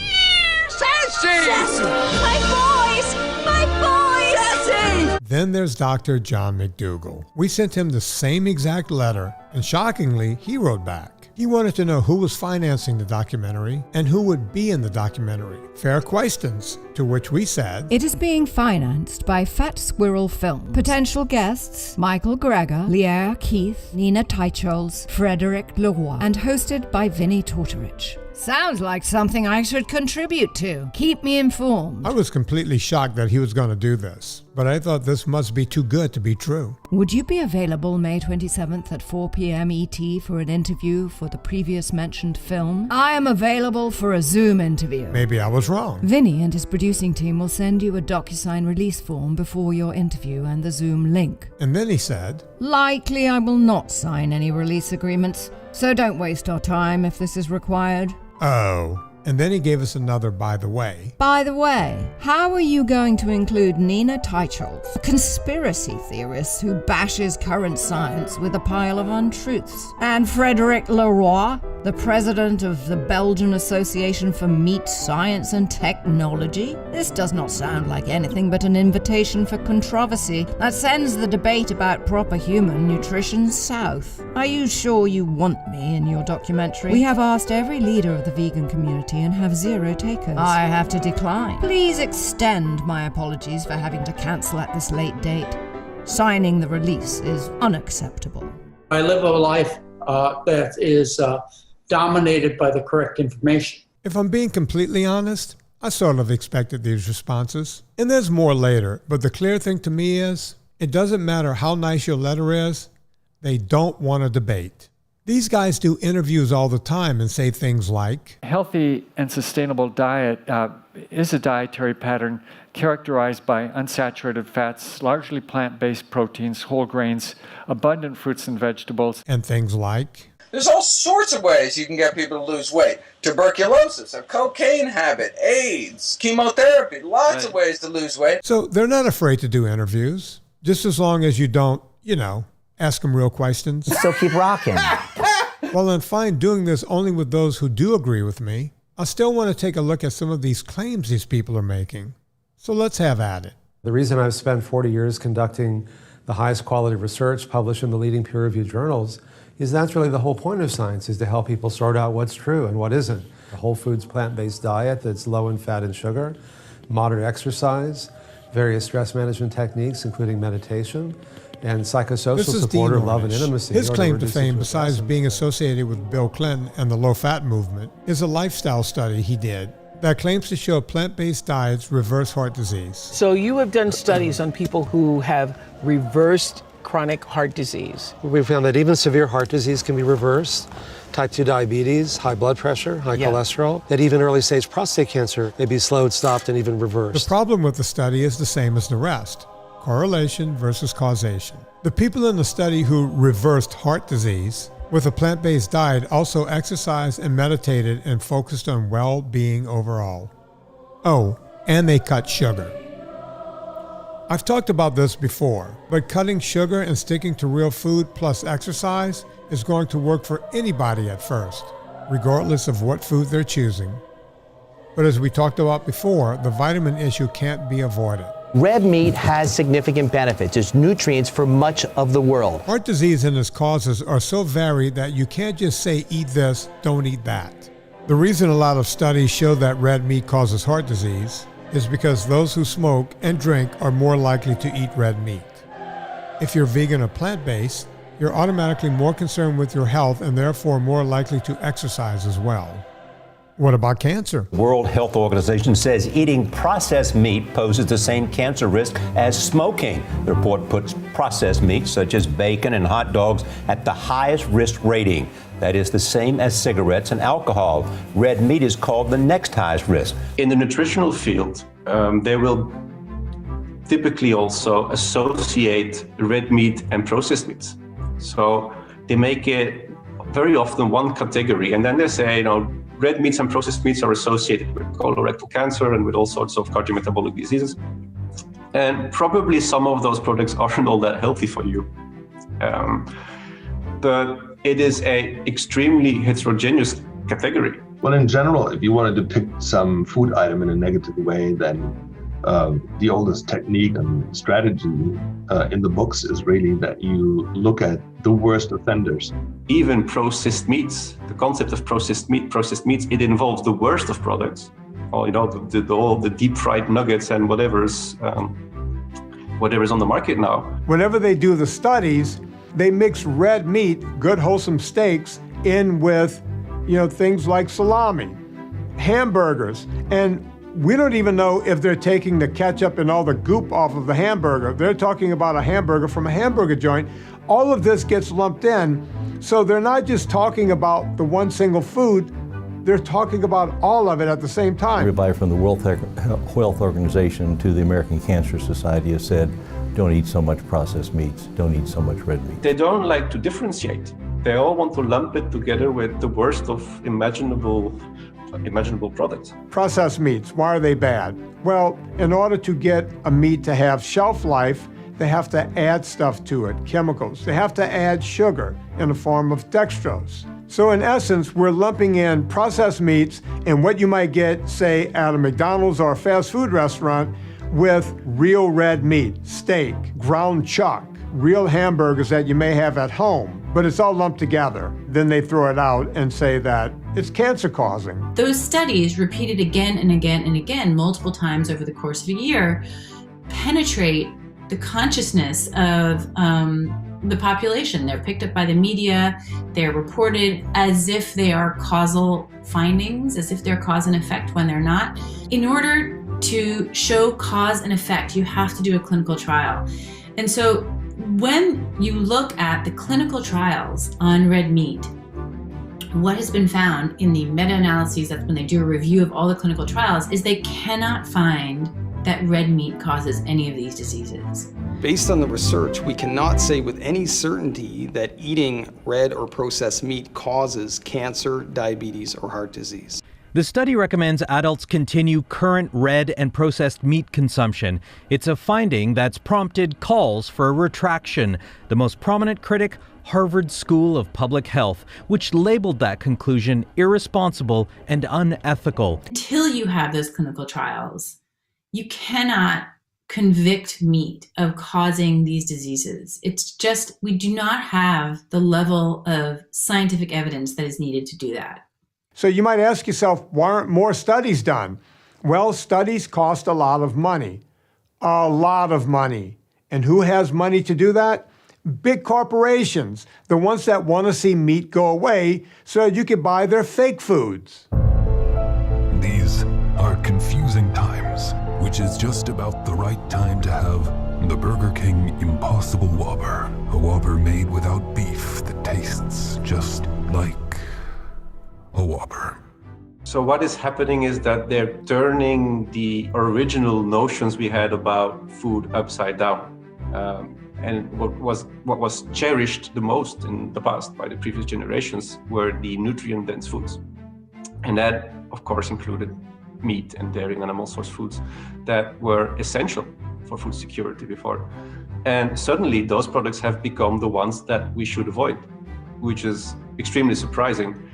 Sassy! My boys! My boys! Sassy! Then there's Dr. John McDougall. We sent him the same exact letter, and shockingly, he wrote back. He wanted to know who was financing the documentary and who would be in the documentary. Fair questions, to which we said, It is being financed by Fat Squirrel Films. Potential guests, Michael Greger, Lierre Keith, Nina Teicholz, Frederick Leroy, and hosted by Vinnie Tortorich. Sounds like something I should contribute to. Keep me informed. I was completely shocked that he was going to do this, but I thought this must be too good to be true. Would you be available May 27th at 4 p.m. ET for an interview for the previous mentioned film? I am available for a Zoom interview. Maybe I was wrong. Vinny and his producing team will send you a DocuSign release form before your interview and the Zoom link. And then he said, Likely I will not sign any release agreements, so don't waste our time if this is required. Oh. And then he gave us another by the way. By the way, how are you going to include Nina Teicholz, a conspiracy theorist who bashes current science with a pile of untruths, and Frederick Leroy, the president of the Belgian Association for Meat Science and Technology? This does not sound like anything but an invitation for controversy that sends the debate about proper human nutrition south. Are you sure you want me in your documentary? We have asked every leader of the vegan community and have 0 takers. I have to decline. Please extend my apologies for having to cancel at this late date. Signing the release is unacceptable. I live a life that is dominated by the correct information. If I'm being completely honest, I sort of expected these responses. And there's more later, but the clear thing to me is, it doesn't matter how nice your letter is, they don't want to debate. These guys do interviews all the time and say things like, Healthy and sustainable diet is a dietary pattern characterized by unsaturated fats, largely plant-based proteins, whole grains, abundant fruits and vegetables. And things like, There's all sorts of ways you can get people to lose weight. Tuberculosis, a cocaine habit, AIDS, chemotherapy, lots of ways to lose weight. So they're not afraid to do interviews, just as long as you don't, ask them real questions. Still keep rocking. Well, I'm fine doing this only with those who do agree with me. I still want to take a look at some of these claims these people are making. So let's have at it. The reason I've spent 40 years conducting the highest quality research published in the leading peer-reviewed journals is that's really the whole point of science, is to help people sort out what's true and what isn't. A whole foods plant-based diet that's low in fat and sugar, moderate exercise, various stress management techniques, including meditation, and psychosocial support of love and intimacy. His claim to fame, besides being associated with Bill Clinton and the low-fat movement, is a lifestyle study he did that claims to show plant-based diets reverse heart disease. So you have done studies on people who have reversed chronic heart disease. We found that even severe heart disease can be reversed, type 2 diabetes, high blood pressure, high cholesterol, that even early-stage prostate cancer may be slowed, stopped, and even reversed. The problem with the study is the same as the rest. Correlation versus causation. The people in the study who reversed heart disease with a plant-based diet also exercised and meditated and focused on well-being overall. Oh, and they cut sugar. I've talked about this before, but cutting sugar and sticking to real food plus exercise is going to work for anybody at first, regardless of what food they're choosing. But as we talked about before, the vitamin issue can't be avoided. Red meat has significant benefits. It's nutrients for much of the world. Heart disease and its causes are so varied that you can't just say eat this, don't eat that. The reason a lot of studies show that red meat causes heart disease is because those who smoke and drink are more likely to eat red meat. If you're vegan or plant-based, you're automatically more concerned with your health and therefore more likely to exercise as well. What about cancer? World Health Organization says eating processed meat poses the same cancer risk as smoking. The report puts processed meats such as bacon and hot dogs at the highest risk rating. That is the same as cigarettes and alcohol. Red meat is called the next highest risk. In the nutritional field, they will typically also associate red meat and processed meats. So they make it very often one category, and then they say, red meats and processed meats are associated with colorectal cancer and with all sorts of cardiometabolic diseases. And probably some of those products aren't all that healthy for you. But it is an extremely heterogeneous category. Well, in general, if you want to depict some food item in a negative way, then the oldest technique and strategy in the books is really that you look at the worst offenders. Even processed meats, the concept of processed meats, it involves the worst of products. All the deep fried nuggets and whatever's on the market now. Whenever they do the studies, they mix red meat, good wholesome steaks, in with, things like salami, hamburgers, and we don't even know if they're taking the ketchup and all the goop off of the hamburger. They're talking about a hamburger from a hamburger joint. All of this gets lumped in, so they're not just talking about the one single food, they're talking about all of it at the same time. Everybody from the World Health Organization to the American Cancer Society has said, don't eat so much processed meats, don't eat so much red meat. They don't like to differentiate. They all want to lump it together with the worst of imaginable products. Processed meats, why are they bad? Well, in order to get a meat to have shelf life, they have to add stuff to it, chemicals. They have to add sugar in the form of dextrose. So in essence, we're lumping in processed meats and what you might get, say, at a McDonald's or a fast food restaurant with real red meat, steak, ground chuck, real hamburgers that you may have at home, but it's all lumped together. Then they throw it out and say that it's cancer causing. Those studies, repeated again and again and again, multiple times over the course of a year, penetrate the consciousness of the population. They're picked up by the media, they're reported as if they are causal findings, as if they're cause and effect when they're not. In order to show cause and effect, you have to do a clinical trial. And so when you look at the clinical trials on red meat, what has been found in the meta-analyses, that's when they do a review of all the clinical trials, is they cannot find that red meat causes any of these diseases. Based on the research, we cannot say with any certainty that eating red or processed meat causes cancer, diabetes, or heart disease. The study recommends adults continue current red and processed meat consumption. It's a finding that's prompted calls for a retraction. The most prominent critic, Harvard School of Public Health, which labeled that conclusion irresponsible and unethical. Until you have those clinical trials, you cannot convict meat of causing these diseases. It's just, we do not have the level of scientific evidence that is needed to do that. So you might ask yourself, why aren't more studies done? Well, studies cost a lot of money. A lot of money. And who has money to do that? Big corporations, the ones that want to see meat go away so that you can buy their fake foods. These are confusing times, which is just about the right time to have the Burger King Impossible Whopper. A Whopper made without beef that tastes just like a Whopper. So what is happening is that they're turning the original notions we had about food upside down. And what was cherished the most in the past by the previous generations were the nutrient-dense foods. And that, of course, included meat and dairy and animal source foods that were essential for food security before. And suddenly those products have become the ones that we should avoid, which is extremely surprising.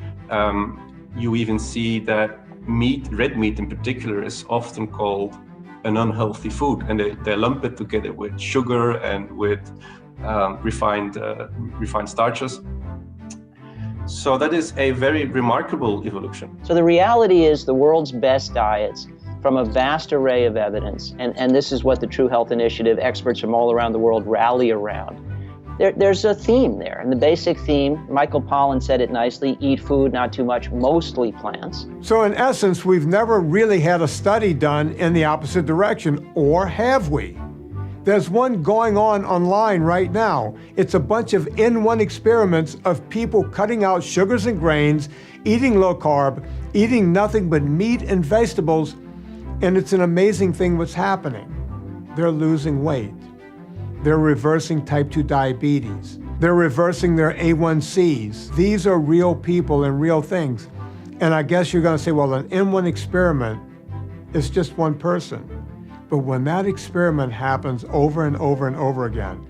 You even see that meat, red meat in particular, is often called an unhealthy food, and they lump it together with sugar and with refined starches. So that is a very remarkable evolution. So the reality is the world's best diets from a vast array of evidence, and this is what the True Health Initiative, experts from all around the world rally around. There's a theme there, and the basic theme, Michael Pollan said it nicely, eat food, not too much, mostly plants. So in essence, we've never really had a study done in the opposite direction, or have we? There's one going on online right now. It's a bunch of in-one experiments of people cutting out sugars and grains, eating low carb, eating nothing but meat and vegetables, and it's an amazing thing what's happening. They're losing weight. They're reversing type 2 diabetes. They're reversing their A1Cs. These are real people and real things. And I guess you're going to say, well, an in-one experiment is just one person. But when that experiment happens over and over and over again,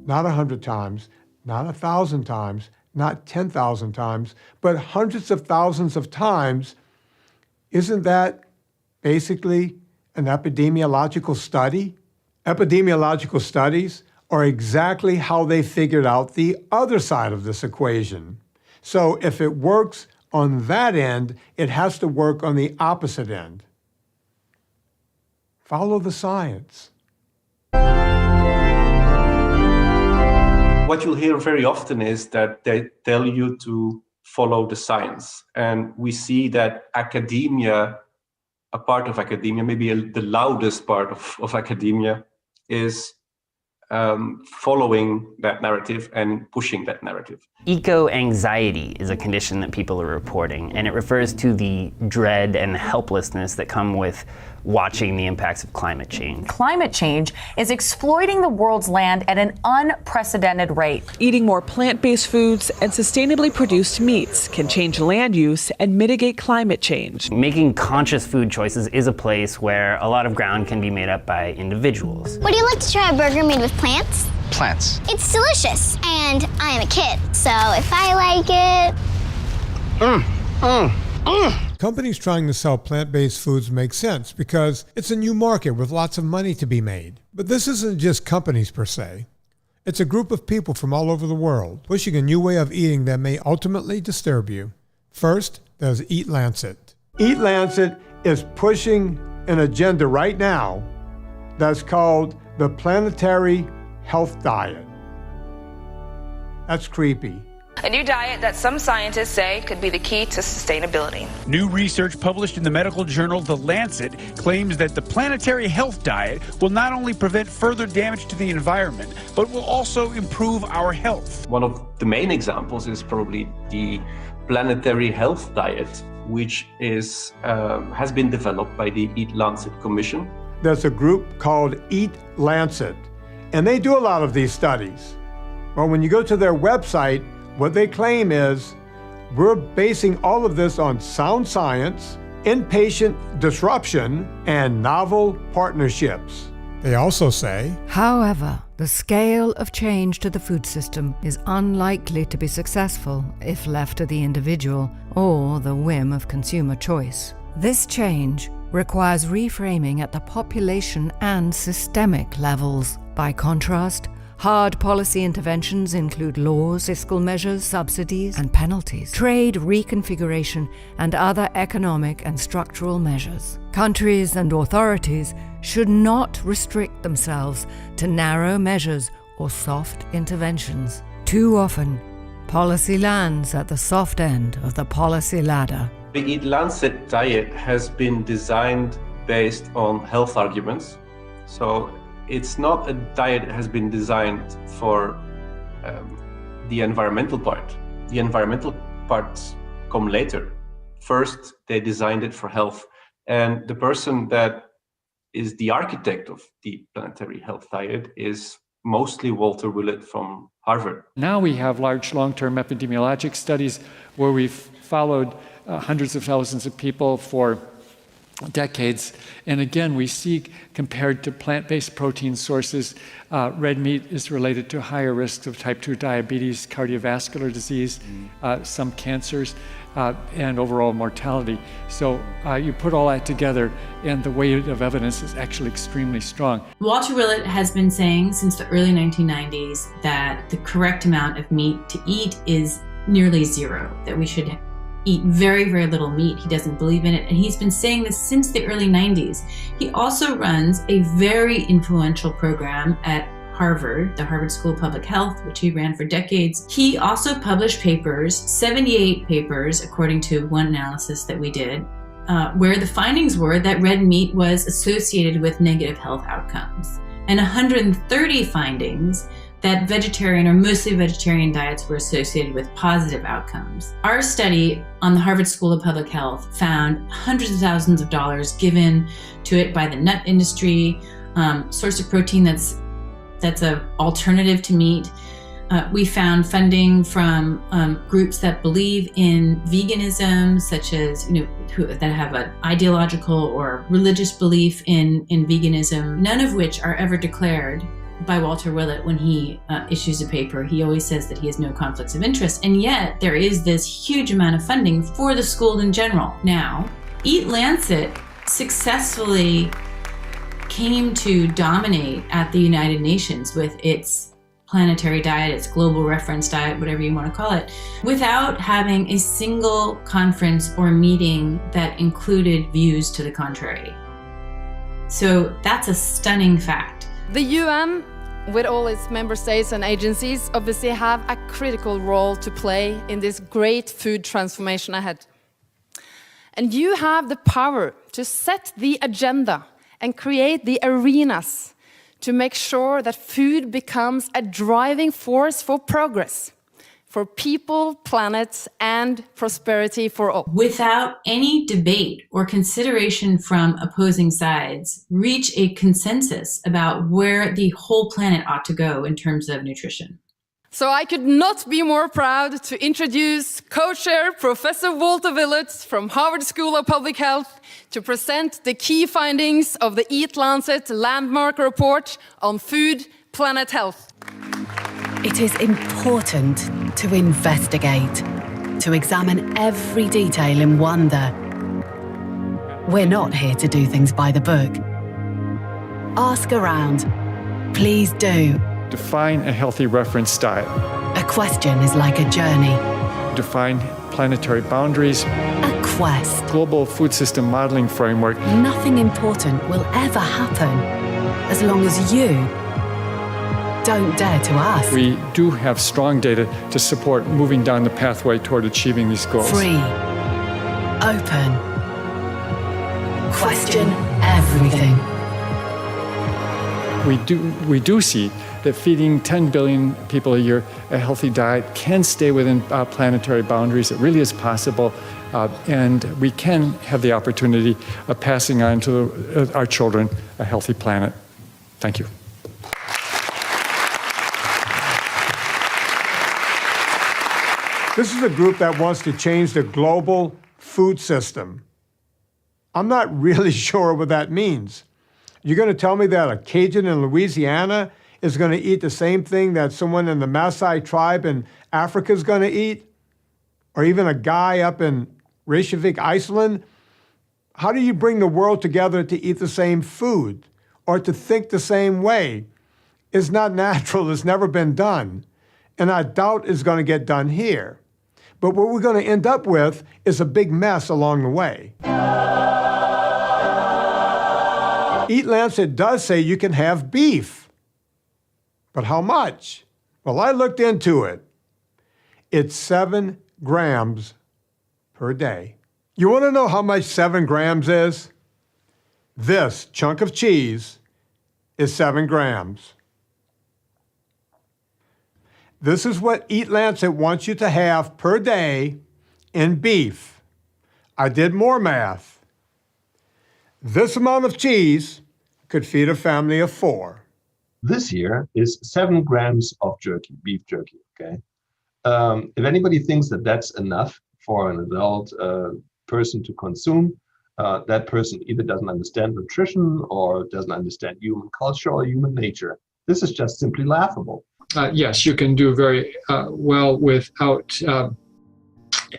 not 100 times, not 1,000 times, not 10,000 times, but hundreds of thousands of times, isn't that basically an epidemiological study? Epidemiological studies are exactly how they figured out the other side of this equation. So if it works on that end, it has to work on the opposite end. Follow the science. What you'll hear very often is that they tell you to follow the science. And we see that academia, a part of academia, maybe the loudest part of academia, is following that narrative and pushing that narrative. Eco-anxiety is a condition that people are reporting, and it refers to the dread and helplessness that come with watching the impacts of climate change. Climate change is exploiting the world's land at an unprecedented rate. Eating more plant-based foods and sustainably produced meats can change land use and mitigate climate change. Making conscious food choices is a place where a lot of ground can be made up by individuals. Would you like to try a burger made with plants? Plants. It's delicious, and I am a kid, so if I like it... Companies trying to sell plant-based foods make sense because it's a new market with lots of money to be made. But this isn't just companies per se. It's a group of people from all over the world pushing a new way of eating that may ultimately disturb you. First, there's Eat Lancet. Eat Lancet is pushing an agenda right now that's called the Planetary Health Diet. That's creepy. A new diet that some scientists say could be the key to sustainability. New research published in the medical journal The Lancet claims that the planetary health diet will not only prevent further damage to the environment, but will also improve our health. One of the main examples is probably the planetary health diet, which is has been developed by the Eat Lancet Commission. There's a group called Eat Lancet, and they do a lot of these studies. Well, when you go to their website, what they claim is, we're basing all of this on sound science, inpatient disruption, and novel partnerships. They also say, however, the scale of change to the food system is unlikely to be successful if left to the individual or the whim of consumer choice. This change requires reframing at the population and systemic levels. By contrast, hard policy interventions include laws, fiscal measures, subsidies, and penalties, trade reconfiguration, and other economic and structural measures. Countries and authorities should not restrict themselves to narrow measures or soft interventions. Too often, policy lands at the soft end of the policy ladder. The Eat Lancet diet has been designed based on health arguments. So it's not a diet that has been designed for the environmental part. The environmental parts come later. First, they designed it for health. And the person that is the architect of the planetary health diet is mostly Walter Willett from Harvard. Now we have large long-term epidemiologic studies where we've followed hundreds of thousands of people for decades. And again, we see, compared to plant-based protein sources, red meat is related to higher risks of type 2 diabetes, cardiovascular disease, some cancers, and overall mortality. So you put all that together, and the weight of evidence is actually extremely strong. Walter Willett has been saying since the early 1990s that the correct amount of meat to eat is nearly zero, that we should eat very, very little meat. He doesn't believe in it, and he's been saying this since the early 90s. He also runs a very influential program at Harvard, the Harvard School of Public Health, which he ran for decades. He also published papers, 78 papers, according to one analysis that we did, where the findings were that red meat was associated with negative health outcomes, and 130 findings that vegetarian or mostly vegetarian diets were associated with positive outcomes. Our study on the Harvard School of Public Health found hundreds of thousands of dollars given to it by the nut industry, source of protein that's an alternative to meat. We found funding from groups that believe in veganism, such as that have an ideological or religious belief in veganism, none of which are ever declared by Walter Willett when he issues a paper. He always says that he has no conflicts of interest, and yet there is this huge amount of funding for the school in general. Now, Eat Lancet successfully came to dominate at the United Nations with its planetary diet, its global reference diet, whatever you want to call it, without having a single conference or meeting that included views to the contrary. So that's a stunning fact. The UN, with all its member states and agencies, obviously have a critical role to play in this great food transformation ahead. And you have the power to set the agenda and create the arenas to make sure that food becomes a driving force for progress, for people, planet, and prosperity for all. Without any debate or consideration from opposing sides, reach a consensus about where the whole planet ought to go in terms of nutrition. So I could not be more proud to introduce co-chair Professor Walter Willett from Harvard School of Public Health to present the key findings of the Eat Lancet landmark report on food, planet, health. It is important to investigate, to examine every detail in wonder. We're not here to do things by the book. Ask around. Please do. Define a healthy reference diet. A question is like a journey. Define planetary boundaries. A quest. Global food system modeling framework. Nothing important will ever happen as long as you don't dare to ask. We do have strong data to support moving down the pathway toward achieving these goals. Free. Open. Question everything. We do see that feeding 10 billion people a year a healthy diet can stay within planetary boundaries. It really is possible, and we can have the opportunity of passing on to our children a healthy planet. Thank you. This is a group that wants to change the global food system. I'm not really sure what that means. You're going to tell me that a Cajun in Louisiana is going to eat the same thing that someone in the Maasai tribe in Africa is going to eat? Or even a guy up in Reykjavik, Iceland? How do you bring the world together to eat the same food or to think the same way? It's not natural. It's never been done. And I doubt it's going to get done here. But what we're going to end up with is a big mess along the way. Eat Lancet does say you can have beef. But how much? Well, I looked into it. It's 7 grams per day. You want to know how much 7 grams is? This chunk of cheese is 7 grams. This is what Eat Lancet wants you to have per day in beef. I did more math. This amount of cheese could feed a family of 4. This year is 7 grams of jerky, beef jerky, okay? If anybody thinks that that's enough for an adult person to consume, that person either doesn't understand nutrition or doesn't understand human culture or human nature. This is just simply laughable. Yes, you can do very well without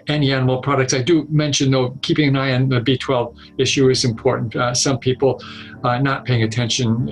any animal products. I do mention, though, keeping an eye on the B12 issue is important. Some people not paying attention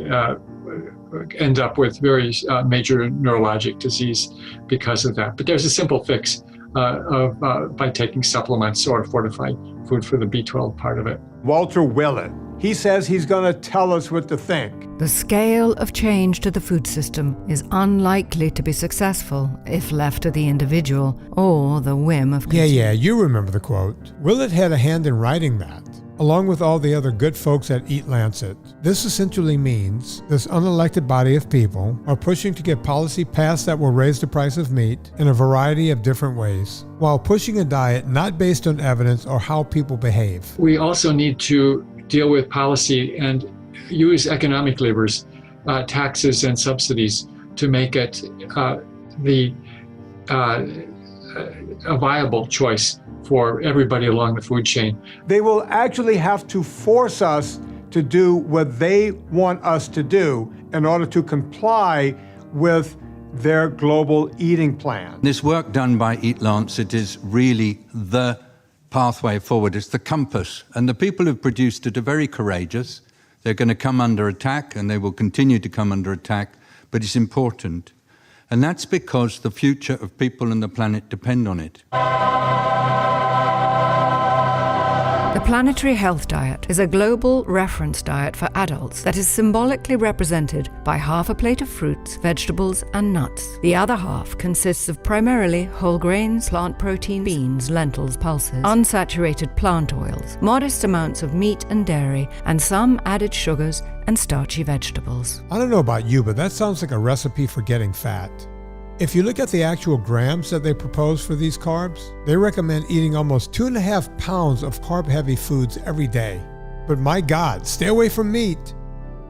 end up with very major neurologic disease because of that. But there's a simple fix by taking supplements or fortified food for the B12 part of it. Walter Willett. He says he's going to tell us what to think. The scale of change to the food system is unlikely to be successful if left to the individual or the whim of consumers. Yeah, you remember the quote. Willett had a hand in writing that, along with all the other good folks at Eat Lancet. This essentially means this unelected body of people are pushing to get policy passed that will raise the price of meat in a variety of different ways, while pushing a diet not based on evidence or how people behave. We also need to deal with policy and use economic levers, taxes and subsidies, to make it a viable choice for everybody along the food chain. They will actually have to force us to do what they want us to do in order to comply with their global eating plan. This work done by Eat Lancet is really the pathway forward. It's the compass. And the people who've produced it are very courageous. They're going to come under attack, and they will continue to come under attack, but it's important. And that's because the future of people and the planet depend on it. The Planetary Health Diet is a global reference diet for adults that is symbolically represented by half a plate of fruits, vegetables, and nuts. The other half consists of primarily whole grains, plant proteins, beans, lentils, pulses, unsaturated plant oils, modest amounts of meat and dairy, and some added sugars and starchy vegetables. I don't know about you, but that sounds like a recipe for getting fat. If you look at the actual grams that they propose for these carbs, they recommend eating almost 2.5 pounds of carb-heavy foods every day. But my God, stay away from meat.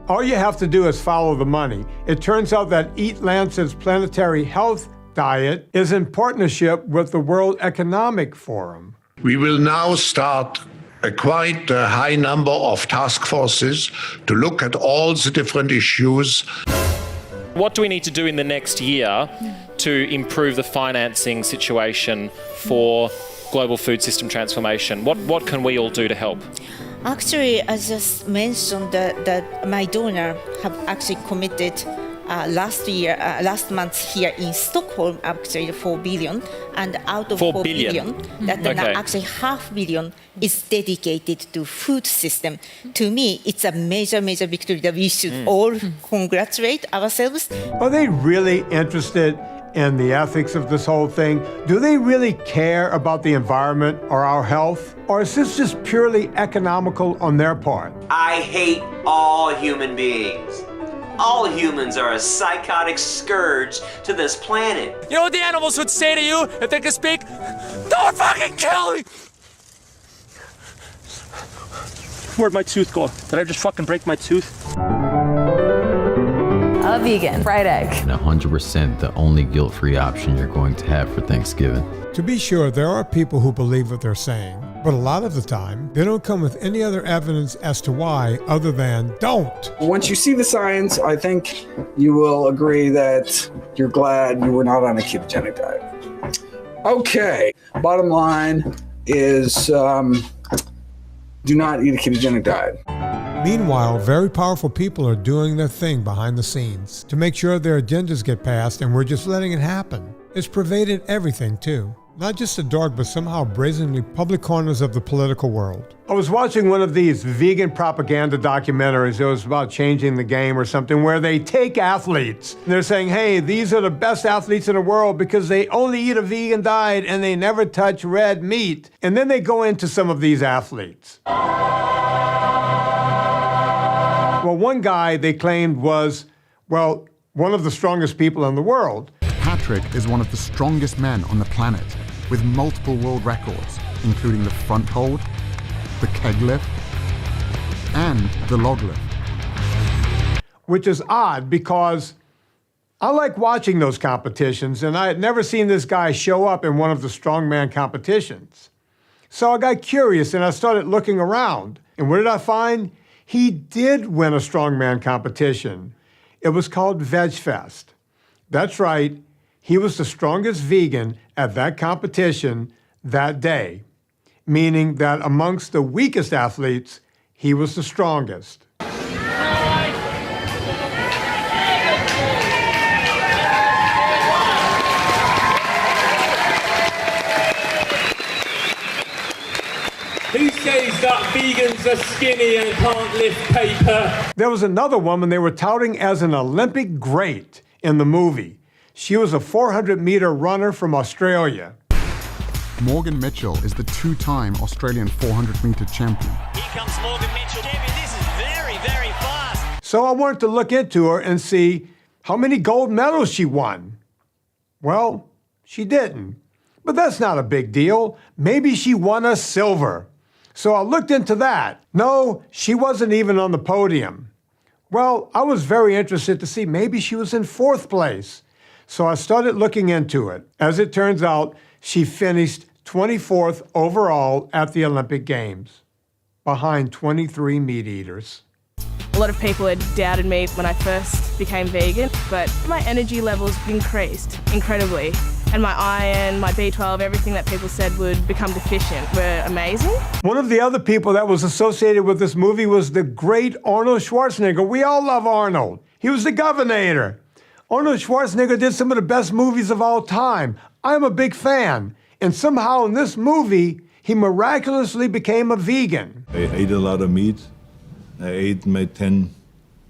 All you have to do is follow the money. It turns out that Eat Lancet's Planetary Health Diet is in partnership with the World Economic Forum. We will now start a quite high number of task forces to look at all the different issues. What do we need to do in the next year to improve the financing situation for global food system transformation? What can we all do to help? Actually, I just mentioned that my donor have actually committed last month here in Stockholm, actually 4 billion, and out of 4 billion, that actually $500 million is dedicated to food system. To me, it's a major victory that we should all congratulate ourselves. Are they really interested in the ethics of this whole thing? Do they really care about the environment or our health? Or is this just purely economical on their part? I hate all human beings. All humans are a psychotic scourge to this planet. You know what the animals would say to you if they could speak? Don't fucking kill me! Where'd my tooth go? Did I just fucking break my tooth? A vegan fried egg. 100% the only guilt-free option you're going to have for Thanksgiving. To be sure, there are people who believe what they're saying, but a lot of the time, they don't come with any other evidence as to why other than don't. Once you see the science, I think you will agree that you're glad you were not on a ketogenic diet. Okay, bottom line is do not eat a ketogenic diet. Meanwhile, very powerful people are doing their thing behind the scenes to make sure their agendas get passed, and we're just letting it happen. It's pervaded everything, too. Not just the dark, but somehow brazenly public corners of the political world. I was watching one of these vegan propaganda documentaries. It was about changing the game or something, where they take athletes. And they're saying, hey, these are the best athletes in the world because they only eat a vegan diet and they never touch red meat. And then they go into some of these athletes. Well, one guy they claimed was, well, one of the strongest people in the world. Patrick is one of the strongest men on the planet, with multiple world records, including the front hold, the keg lift, and the log lift. Which is odd because I like watching those competitions, and I had never seen this guy show up in one of the strongman competitions. So I got curious and I started looking around. And what did I find? He did win a strongman competition. It was called VegFest. That's right, he was the strongest vegan at that competition that day, meaning that amongst the weakest athletes, he was the strongest. Who says that vegans are skinny and can't lift paper? There was another woman they were touting as an Olympic great in the movie. She was a 400-meter runner from Australia. Morgan Mitchell is the two-time Australian 400-meter champion. Here comes Morgan Mitchell. This is very, very fast. So I wanted to look into her and see how many gold medals she won. Well, she didn't. But that's not a big deal. Maybe she won a silver. So I looked into that. No, she wasn't even on the podium. Well, I was very interested to see maybe she was in fourth place. So I started looking into it. As it turns out, she finished 24th overall at the Olympic Games, behind 23 meat eaters. A lot of people had doubted me when I first became vegan, but my energy levels increased incredibly. and my iron, my B12, everything that people said would become deficient were amazing. One of the other people that was associated with this movie was the great Arnold Schwarzenegger. We all love Arnold. He was the Governator. Arnold Schwarzenegger did some of the best movies of all time. I'm a big fan. And somehow in this movie, he miraculously became a vegan. I ate a lot of meat. I ate my 10,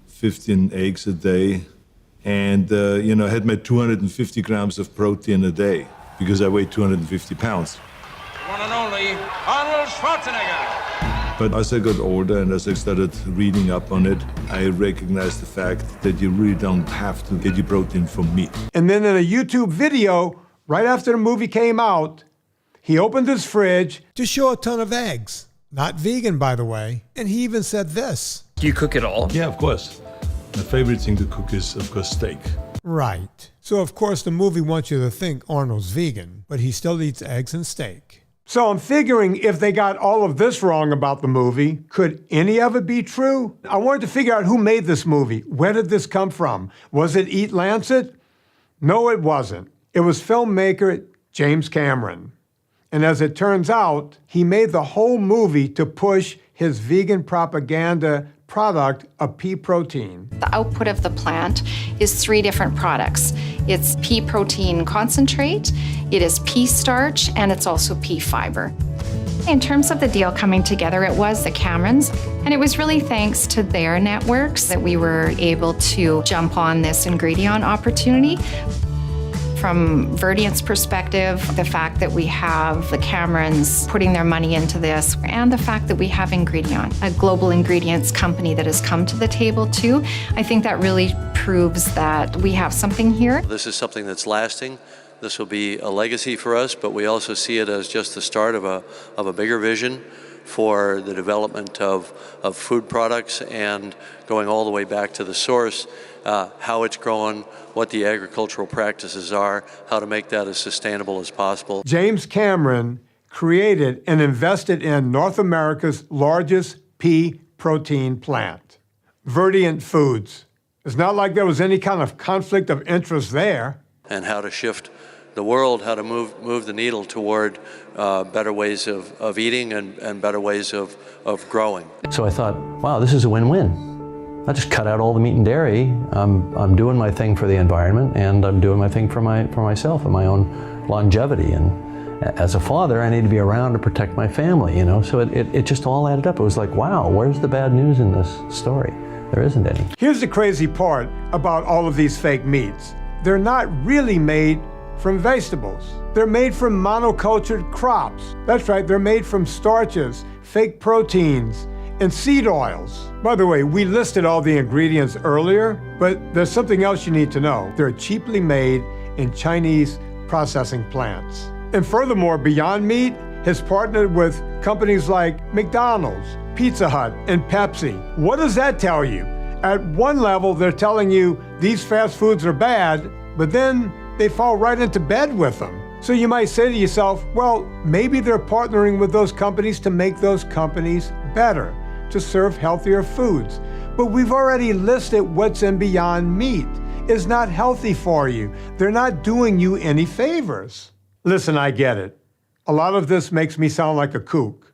15 eggs a day. And, I had my 250 grams of protein a day because I weigh 250 pounds. One and only Arnold Schwarzenegger. But as I got older and as I started reading up on it, I recognized the fact that you really don't have to get your protein from meat. And then in a YouTube video, right after the movie came out, he opened his fridge to show a ton of eggs. Not vegan, by the way. And he even said this. Do you cook it all? Yeah, of course. My favorite thing to cook is, of course, steak. Right. So, of course, the movie wants you to think Arnold's vegan, but he still eats eggs and steak. So I'm figuring if they got all of this wrong about the movie, could any of it be true? I wanted to figure out who made this movie. Where did this come from? Was it Eat Lancet? No, it wasn't. It was filmmaker James Cameron. And as it turns out, he made the whole movie to push his vegan propaganda product of pea protein. The output of the plant is 3 different products. It's pea protein concentrate, it is pea starch, and it's also pea fiber. In terms of the deal coming together, it was the Camerons, and it was really thanks to their networks that we were able to jump on this Ingredion opportunity. From Verdient's perspective, the fact that we have the Camerons putting their money into this, and the fact that we have Ingredion, a global ingredients company that has come to the table too, I think that really proves that we have something here. This is something that's lasting. This will be a legacy for us, but we also see it as just the start of a bigger vision for the development of food products and going all the way back to the source, how it's growing, what the agricultural practices are, how to make that as sustainable as possible. James Cameron created and invested in North America's largest pea protein plant, Verdient Foods. It's not like there was any kind of conflict of interest there. And how to shift the world, how to move the needle toward better ways of eating and better ways of growing. So I thought, wow, this is a win-win. I just cut out all the meat and dairy. I'm doing my thing for the environment, and I'm doing my thing for myself and my own longevity. And as a father, I need to be around to protect my family, So it just all added up. It was like, wow, where's the bad news in this story? There isn't any. Here's the crazy part about all of these fake meats. They're not really made from vegetables. They're made from monocultured crops. That's right, they're made from starches, fake proteins, and seed oils. By the way, we listed all the ingredients earlier, but there's something else you need to know. They're cheaply made in Chinese processing plants. And furthermore, Beyond Meat has partnered with companies like McDonald's, Pizza Hut, and Pepsi. What does that tell you? At one level, they're telling you these fast foods are bad, but then they fall right into bed with them. So you might say to yourself, well, maybe they're partnering with those companies to make those companies better, to serve healthier foods. But we've already listed what's in Beyond Meat. It's not healthy for you. They're not doing you any favors. Listen, I get it. A lot of this makes me sound like a kook.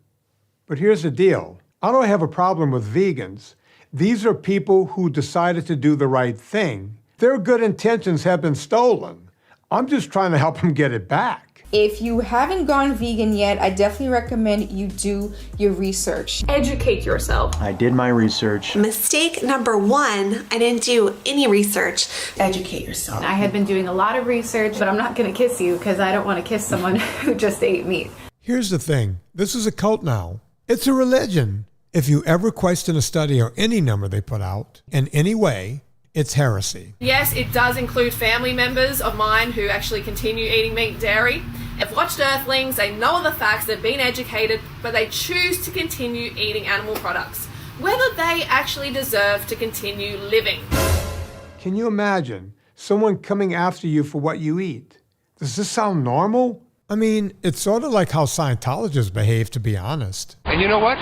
But here's the deal. I don't have a problem with vegans. These are people who decided to do the right thing. Their good intentions have been stolen. I'm just trying to help them get it back. If you haven't gone vegan yet, I definitely recommend you do your research. Educate yourself. I did my research. Mistake number 1, I didn't do any research. Educate yourself. I had been doing a lot of research, but I'm not going to kiss you because I don't want to kiss someone who just ate meat. Here's the thing. This is a cult now. It's a religion. If you ever question a study or any number they put out in any way, it's heresy. Yes, it does include family members of mine who actually continue eating meat and dairy. They've watched Earthlings, they know the facts, they've been educated, but they choose to continue eating animal products, whether they actually deserve to continue living. Can you imagine someone coming after you for what you eat? Does this sound normal? I mean, it's sort of like how Scientologists behave, to be honest. And you know what?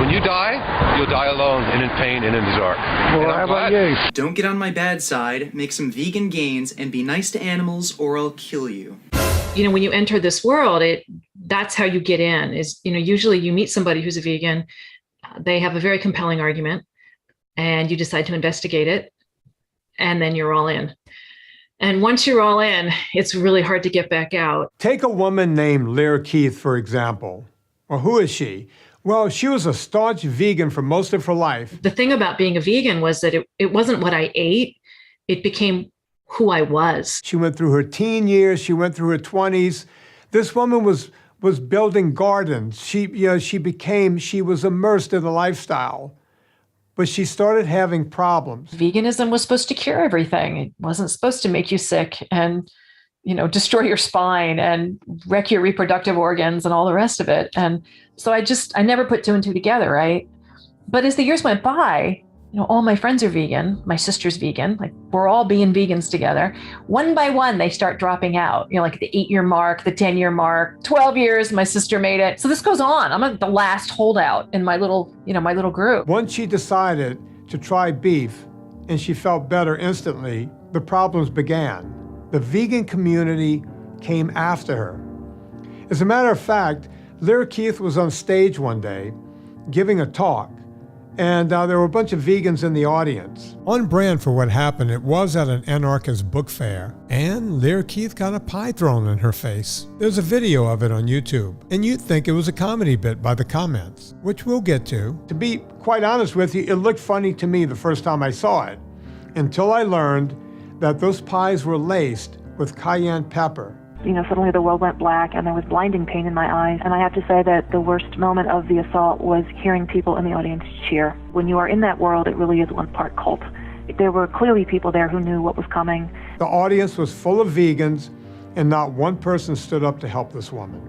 When you die, you'll die alone and in pain and in the dark. Well, how about you? Don't get on my bad side, make some vegan gains, and be nice to animals or I'll kill you. You know, when you enter this world, that's how you get in is, you know, usually you meet somebody who's a vegan, they have a very compelling argument and you decide to investigate it and then you're all in. And once you're all in, it's really hard to get back out. Take a woman named Lear Keith, for example. Well, who is she? Well, she was a staunch vegan for most of her life. The thing about being a vegan was that it wasn't what I ate. It became who I was. She went through her teen years. She went through her 20s. This woman was building gardens. She was immersed in the lifestyle. But she started having problems. Veganism was supposed to cure everything. It wasn't supposed to make you sick and, you know, destroy your spine and wreck your reproductive organs and all the rest of it. And so I never put two and two together, right? But as the years went by, you know, all my friends are vegan. My sister's vegan. Like, we're all being vegans together. One by one, they start dropping out. You know, like the 8-year mark, the 10-year mark, 12 years, my sister made it. So this goes on. I'm like the last holdout in my little group. Once she decided to try beef and she felt better instantly, the problems began. The vegan community came after her. As a matter of fact, Lear Keith was on stage one day giving a talk. And there were a bunch of vegans in the audience. On brand for what happened, it was at an anarchist book fair, and Lear Keith got a pie thrown in her face. There's a video of it on YouTube, and you'd think it was a comedy bit by the comments, which we'll get to. To be quite honest with you, it looked funny to me the first time I saw it, until I learned that those pies were laced with cayenne pepper. You know, suddenly the world went black and there was blinding pain in my eyes. And I have to say that the worst moment of the assault was hearing people in the audience cheer. When you are in that world, it really is one part cult. There were clearly people there who knew what was coming. The audience was full of vegans, and not one person stood up to help this woman.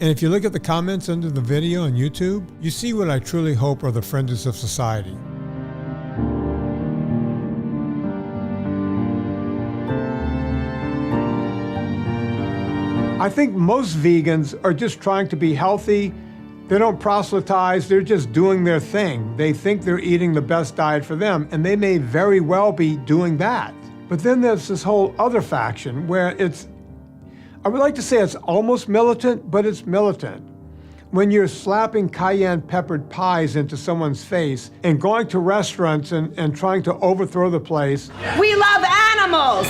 And if you look at the comments under the video on YouTube, you see what I truly hope are the friends of society. I think most vegans are just trying to be healthy. They don't proselytize, they're just doing their thing. They think they're eating the best diet for them, and they may very well be doing that. But then there's this whole other faction where I would like to say it's almost militant, but it's militant. When you're slapping cayenne peppered pies into someone's face and going to restaurants and trying to overthrow the place. We love animals.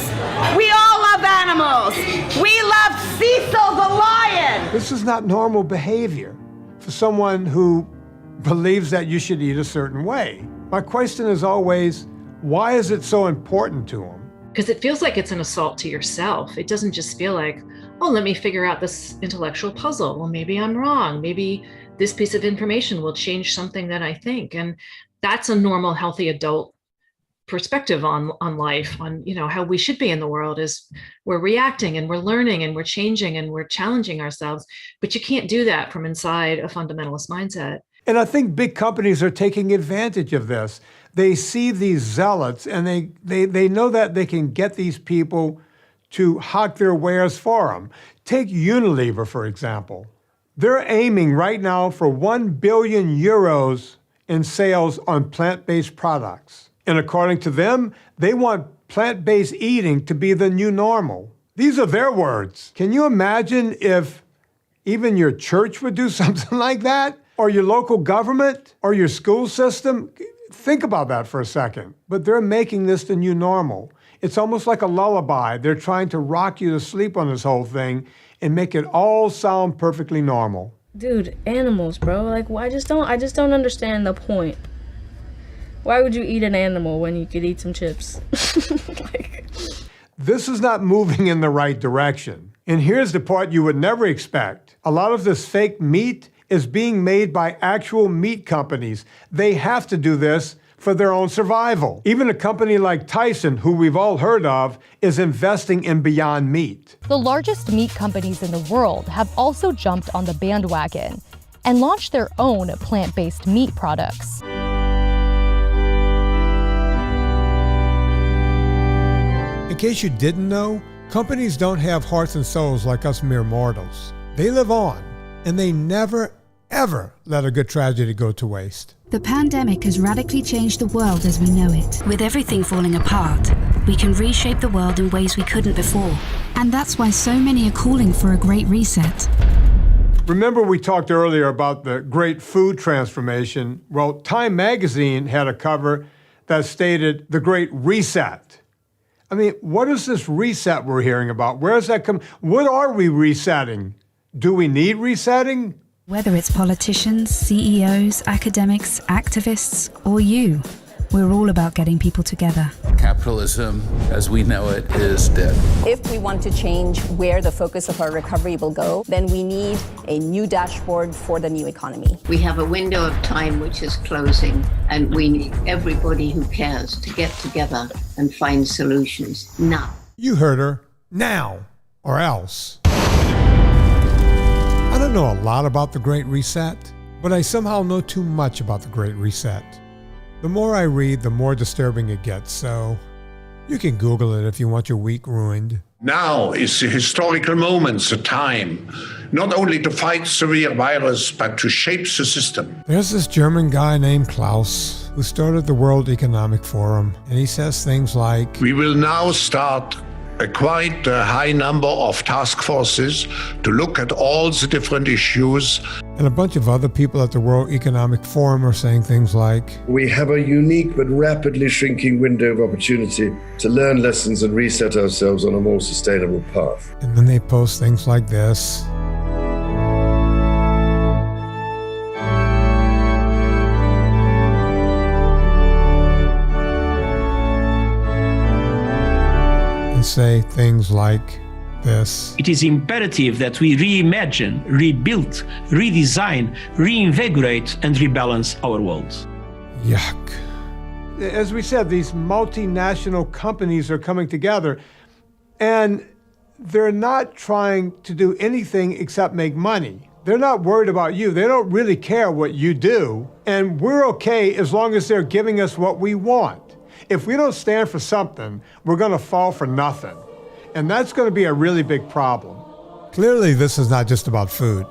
We all love animals. We love Cecil the lion. This is not normal behavior for someone who believes that you should eat a certain way. My question is always, why is it so important to them? Because it feels like it's an assault to yourself. It doesn't just feel like, oh, let me figure out this intellectual puzzle. Well, maybe I'm wrong. Maybe this piece of information will change something that I think. And that's a normal, healthy adult perspective on life, on, you know, how we should be in the world is we're reacting and we're learning and we're changing and we're challenging ourselves. But you can't do that from inside a fundamentalist mindset. And I think big companies are taking advantage of this. They see these zealots and they know that they can get these people to hawk their wares for them. Take Unilever, for example. They're aiming right now for 1 billion euros in sales on plant-based products. And according to them, they want plant-based eating to be the new normal. These are their words. Can you imagine if even your church would do something like that? Or your local government? Or your school system? Think about that for a second. But they're making this the new normal. It's almost like a lullaby. They're trying to rock you to sleep on this whole thing and make it all sound perfectly normal. Dude, animals, bro. Like, I just don't understand the point. Why would you eat an animal when you could eat some chips? This is not moving in the right direction. And here's the part you would never expect. A lot of this fake meat is being made by actual meat companies. They have to do this for their own survival. Even a company like Tyson, who we've all heard of, is investing in Beyond Meat. The largest meat companies in the world have also jumped on the bandwagon and launched their own plant-based meat products. In case you didn't know, Companies don't have hearts and souls like us mere mortals. They live on, and they never, ever let a good tragedy go to waste. The pandemic has radically changed the world as we know it. With everything falling apart, we can reshape the world in ways we couldn't before. And that's why so many are calling for a great reset. Remember we talked earlier about the great food transformation? Well, Time magazine had a cover that stated the Great Reset. I mean, what is this reset we're hearing about? Where does that come? What are we resetting? Do we need resetting? Whether it's politicians, CEOs, academics, activists, or you, we're all about getting people together. Capitalism, as we know it, is dead. If we want to change where the focus of our recovery will go, then we need a new dashboard for the new economy. We have a window of time which is closing, and we need everybody who cares to get together and find solutions now. You heard her. Now, or else. I don't know a lot about the Great Reset, but I somehow know too much about the Great Reset. The more I read, the more disturbing it gets, so you can Google it if you want your week ruined. Now is the historical moment, the time, not only to fight severe virus, but to shape the system. There's this German guy named Klaus who started the World Economic Forum, and he says things like, We will now start a quite high number of task forces to look at all the different issues. And a bunch of other people at the World Economic Forum are saying things like, We have a unique but rapidly shrinking window of opportunity to learn lessons and reset ourselves on a more sustainable path. And then they post things like this. And say things like this. It is imperative that we reimagine, rebuild, redesign, reinvigorate, and rebalance our world. Yuck. As we said, these multinational companies are coming together, and they're not trying to do anything except make money. They're not worried about you. They don't really care what you do, and we're okay as long as they're giving us what we want. If we don't stand for something, we're going to fall for nothing. And that's going to be a really big problem. Clearly, this is not just about food.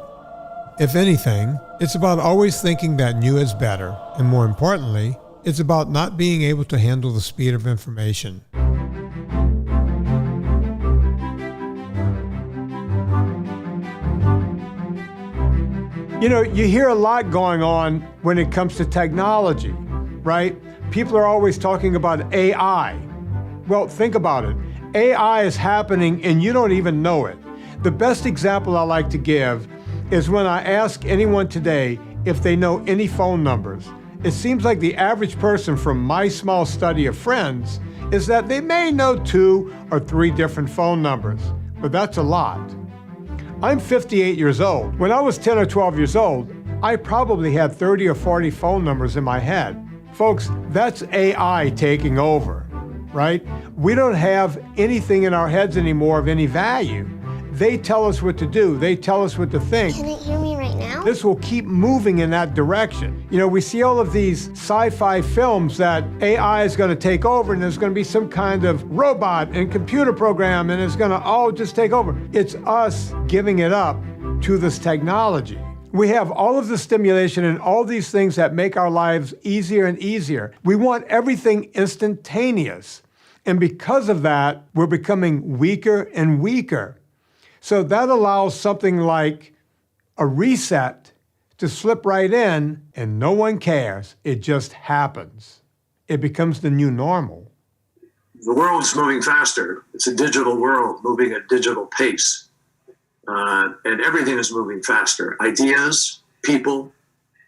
If anything, it's about always thinking that new is better. And more importantly, it's about not being able to handle the speed of information. You know, you hear a lot going on when it comes to technology, right? People are always talking about AI. Well, think about it. AI is happening and you don't even know it. The best example I like to give is when I ask anyone today if they know any phone numbers. It seems like the average person from my small study of friends is that they may know 2 or 3 different phone numbers, but that's a lot. I'm 58 years old. When I was 10 or 12 years old, I probably had 30 or 40 phone numbers in my head. Folks, that's AI taking over, right? We don't have anything in our heads anymore of any value. They tell us what to do. They tell us what to think. Can it hear me right now? This will keep moving in that direction. You know, we see all of these sci-fi films that AI is going to take over and there's going to be some kind of robot and computer program and it's going to all just take over. It's us giving it up to this technology. We have all of the stimulation and all these things that make our lives easier and easier. We want everything instantaneous. And because of that, we're becoming weaker and weaker. So that allows something like a reset to slip right in and no one cares. It just happens. It becomes the new normal. The world's moving faster. It's a digital world moving at digital pace. And everything is moving faster. Ideas, people,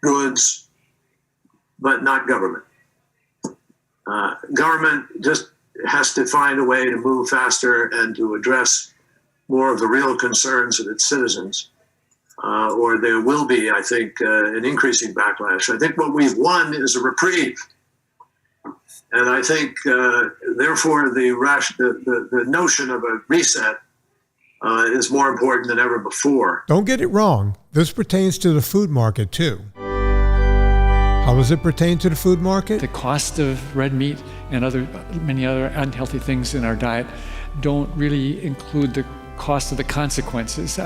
goods, but not government. Government just has to find a way to move faster and to address more of the real concerns of its citizens. Or there will be, I think, an increasing backlash. I think what we've won is a reprieve. And I think, therefore, the notion of a reset is more important than ever before. Don't get it wrong. This pertains to the food market, too. How does it pertain to the food market? The cost of red meat and many other unhealthy things in our diet don't really include the cost of the consequences.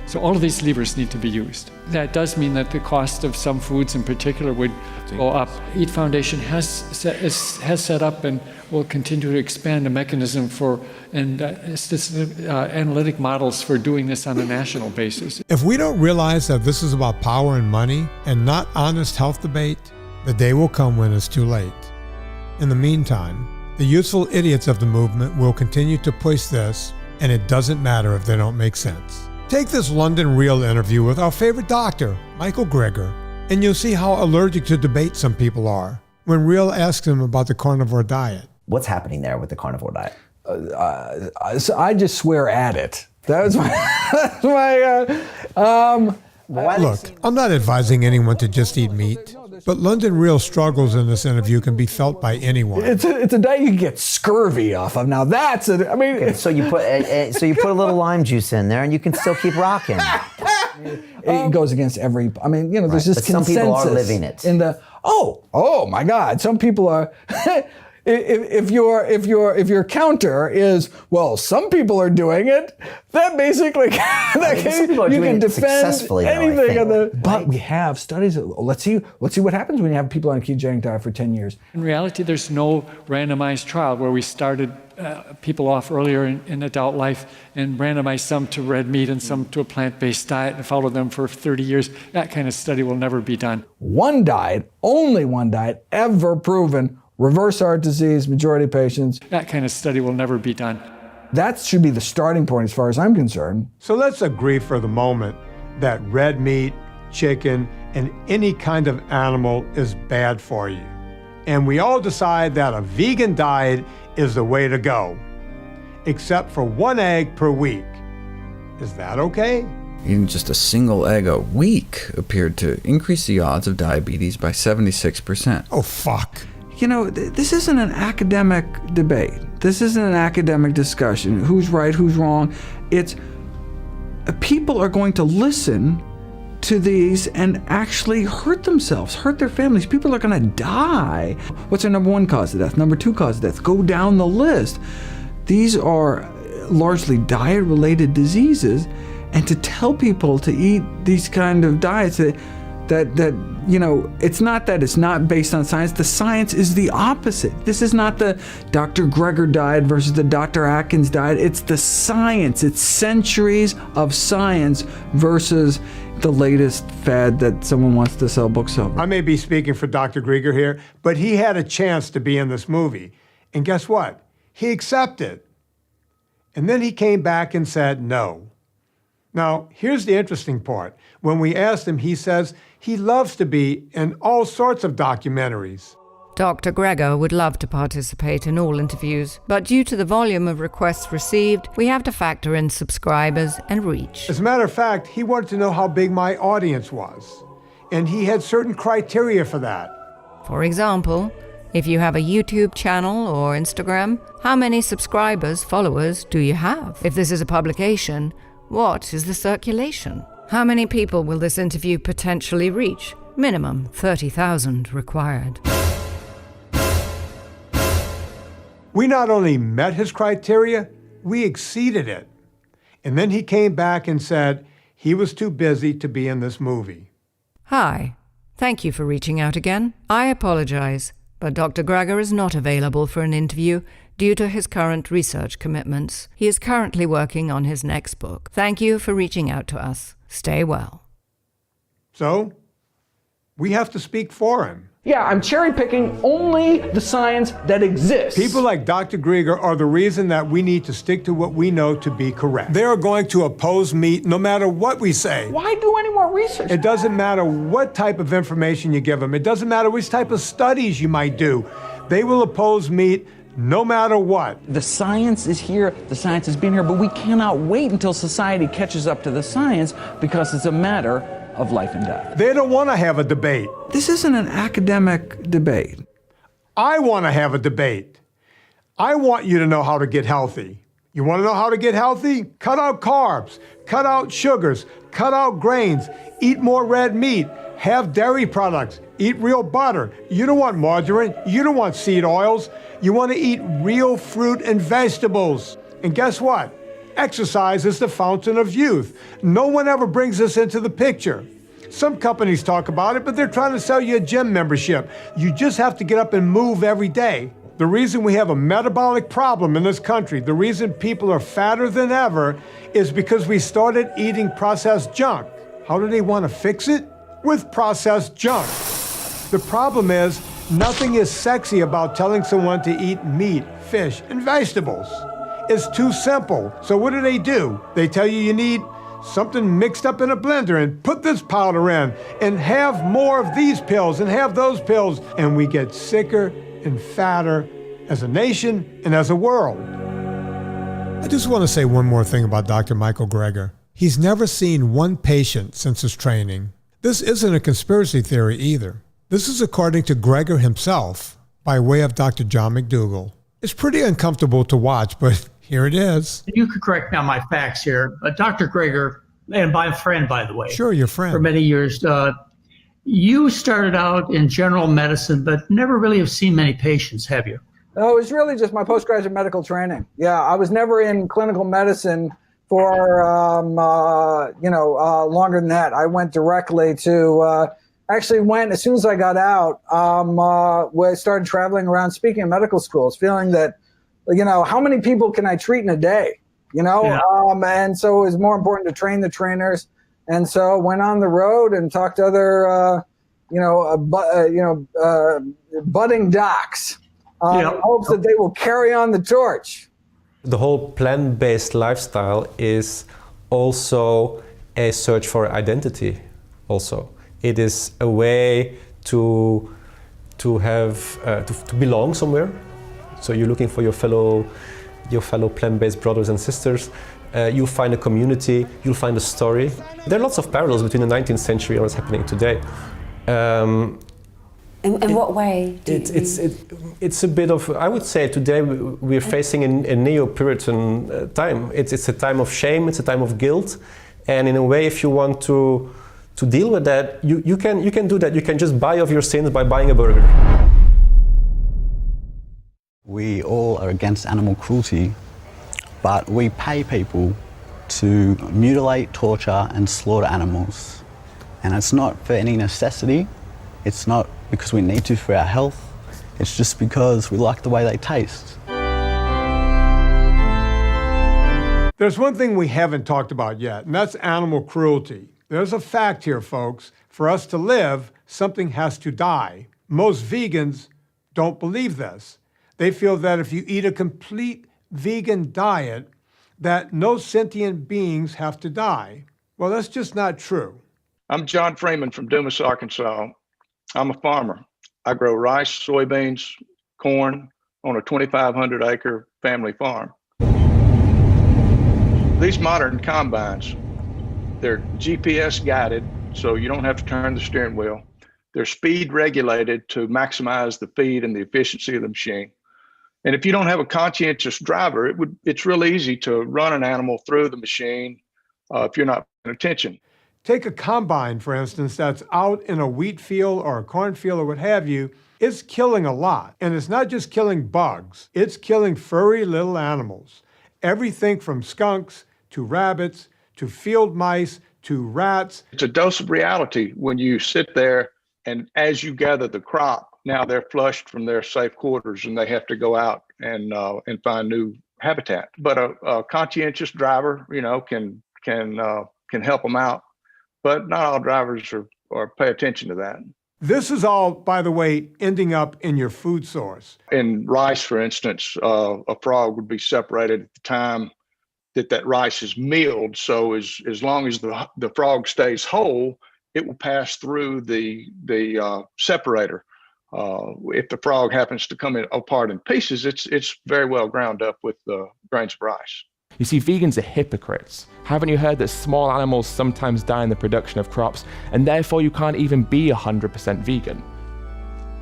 So all of these levers need to be used. That does mean that the cost of some foods in particular would go up. Eat Foundation has set up and will continue to expand a mechanism for analytic models for doing this on a national basis. If we don't realize that this is about power and money and not honest health debate, the day will come when it's too late. In the meantime, the useful idiots of the movement will continue to push this, and it doesn't matter if they don't make sense. Take this London Real interview with our favorite doctor, Michael Greger, and you'll see how allergic to debate some people are when Real asks him about the carnivore diet. What's happening there with the carnivore diet? I just swear at it. That's my Look, I'm not advising anyone to just eat meat, but London Real struggles in this interview can be felt by anyone. It's a diet you can get scurvy off of. Now that's it. I mean, okay, so you put a little lime juice in there, and you can still keep rocking. It goes against every. I mean, there's this consensus. Some people are living it. In the oh my God, some people are. If your counter is, well, some people are doing it, that basically you can defend anything. But we have studies. Let's see what happens when you have people on a ketogenic diet for 10 years. In reality, there's no randomized trial where we started people off earlier in adult life and randomized some to red meat and some to a plant-based diet and followed them for 30 years. That kind of study will never be done. One diet, only one diet, ever proven. Reverse heart disease, majority of patients. That kind of study will never be done. That should be the starting point as far as I'm concerned. So let's agree for the moment that red meat, chicken, and any kind of animal is bad for you. And we all decide that a vegan diet is the way to go, except for 1 egg per week. Is that okay? Eating just a single egg a week appeared to increase the odds of diabetes by 76%. Oh, fuck. This isn't an academic debate. This isn't an academic discussion. Who's right, who's wrong. It's people are going to listen to these and actually hurt themselves, hurt their families. People are going to die. What's their number 1 cause of death? Number 2 cause of death? Go down the list. These are largely diet-related diseases, and to tell people to eat these kind of diets that it's not that it's not based on science. The science is the opposite. This is not the Dr. Greger diet versus the Dr. Atkins diet. It's the science. It's centuries of science versus the latest fad that someone wants to sell books over. I may be speaking for Dr. Greger here, but he had a chance to be in this movie. And guess what? He accepted. And then he came back and said no. Now, here's the interesting part. When we asked him, he says he loves to be in all sorts of documentaries. Dr. Greger would love to participate in all interviews, but due to the volume of requests received, we have to factor in subscribers and reach. As a matter of fact, he wanted to know how big my audience was, and he had certain criteria for that. For example, if you have a YouTube channel or Instagram, how many subscribers, followers do you have? If this is a publication, what is the circulation? How many people will this interview potentially reach? Minimum 30,000 required. We not only met his criteria, we exceeded it. And then he came back and said he was too busy to be in this movie. Hi, thank you for reaching out again. I apologize, but Dr. Greger is not available for an interview due to his current research commitments. He is currently working on his next book. Thank you for reaching out to us. Stay well. So, we have to speak for him. Yeah, I'm cherry picking only the science that exists. People like Dr. Greger are the reason that we need to stick to what we know to be correct. They are going to oppose meat no matter what we say. Why do any more research? It doesn't matter what type of information you give them. It doesn't matter which type of studies you might do. They will oppose meat no matter what. The science is here, the science has been here, but we cannot wait until society catches up to the science because it's a matter of life and death. They don't want to have a debate. This isn't an academic debate. I want to have a debate. I want you to know how to get healthy. You want to know how to get healthy? Cut out carbs, cut out sugars, cut out grains, eat more red meat, have dairy products, eat real butter. You don't want margarine, you don't want seed oils. You want to eat real fruit and vegetables. And guess what? Exercise is the fountain of youth. No one ever brings this into the picture. Some companies talk about it, but they're trying to sell you a gym membership. You just have to get up and move every day. The reason we have a metabolic problem in this country, the reason people are fatter than ever, is because we started eating processed junk. How do they want to fix it? With processed junk. The problem is, nothing is sexy about telling someone to eat meat, fish, and vegetables. It's too simple. So what do? They tell you need something mixed up in a blender and put this powder in and have more of these pills and have those pills. And we get sicker and fatter as a nation and as a world. I just want to say one more thing about Dr. Michael Greger. He's never seen one patient since his training. This isn't a conspiracy theory either. This is according to Greger himself by way of Dr. John McDougall. It's pretty uncomfortable to watch, but here it is. You could correct me on my facts here. Dr. Greger, and my friend, by the way. Sure, your friend. For many years. You started out in general medicine, but never really have seen many patients, have you? No, it was really just my postgraduate medical training. Yeah, I was never in clinical medicine for, longer than that. I went directly to, as soon as I got out, I started traveling around speaking at medical schools, feeling that, how many people can I treat in a day? Yeah. And so it was more important to train the trainers. And so went on the road and talked to other, budding docs in hopes that they will carry on the torch. The whole plant-based lifestyle is also a search for identity also. It is a way to have to belong somewhere. So you're looking for your fellow plant-based brothers and sisters. You'll find a community, you'll find a story. There are lots of parallels between the 19th century and what's happening today. In what way? It's a bit of, I would say today we're facing a neo-Puritan time. It's a time of shame, it's a time of guilt. And in a way, if you want to deal with that, you can do that. You can just buy off your sins by buying a burger. We all are against animal cruelty, but we pay people to mutilate, torture, and slaughter animals. And it's not for any necessity. It's not because we need to for our health. It's just because we like the way they taste. There's one thing we haven't talked about yet, and that's animal cruelty. There's a fact here, folks. For us to live, something has to die. Most vegans don't believe this. They feel that if you eat a complete vegan diet, that no sentient beings have to die. Well, that's just not true. I'm John Freeman from Dumas, Arkansas. I'm a farmer. I grow rice, soybeans, corn on a 2,500-acre family farm. These modern combines, they're GPS guided, so you don't have to turn the steering wheel. They're speed regulated to maximize the feed and the efficiency of the machine. And if you don't have a conscientious driver, it's real easy to run an animal through the machine if you're not paying attention. Take a combine, for instance, that's out in a wheat field or a cornfield or what have you. It's killing a lot. And it's not just killing bugs. It's killing furry little animals. Everything from skunks to rabbits to field mice to rats. It's a dose of reality when you sit there and as you gather the crop, now they're flushed from their safe quarters and they have to go out and find new habitat. But a conscientious driver, can help them out. But not all drivers are pay attention to that. This is all, by the way, ending up in your food source. In rice, for instance, a frog would be separated at the time that rice is milled. So as long as the frog stays whole, it will pass through the separator. If the frog happens to come apart in pieces, it's very well ground up with the grains of rice. You see, vegans are hypocrites. Haven't you heard that small animals sometimes die in the production of crops, and therefore you can't even be 100% vegan?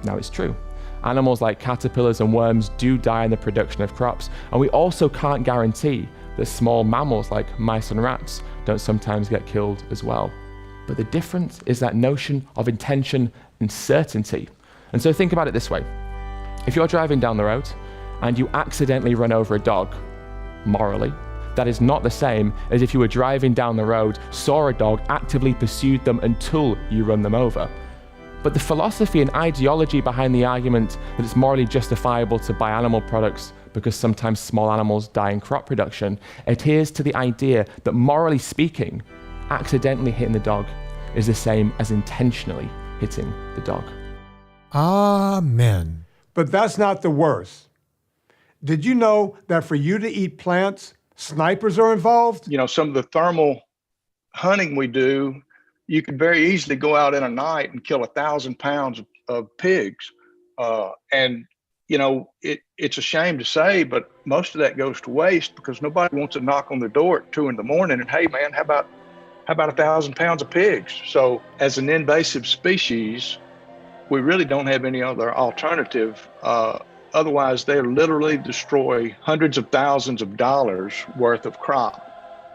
Now, it's true. Animals like caterpillars and worms do die in the production of crops, and we also can't guarantee that small mammals like mice and rats don't sometimes get killed as well. But the difference is that notion of intention and certainty. And so think about it this way. If you're driving down the road and you accidentally run over a dog, morally. That is not the same as if you were driving down the road, saw a dog, actively pursued them until you run them over. But the philosophy and ideology behind the argument that it's morally justifiable to buy animal products because sometimes small animals die in crop production adheres to the idea that, morally speaking, accidentally hitting the dog is the same as intentionally hitting the dog. Amen. But that's not the worst. Did you know that for you to eat plants, snipers are involved? You know, some of the thermal hunting we do, you could very easily go out in a night and kill 1,000 pounds of pigs. And, you know, it's a shame to say, but most of that goes to waste because nobody wants to knock on the door at 2 a.m. and, hey, man, how about 1,000 pounds of pigs? So as an invasive species, we really don't have any other alternative. Otherwise, they literally destroy hundreds of thousands of dollars worth of crop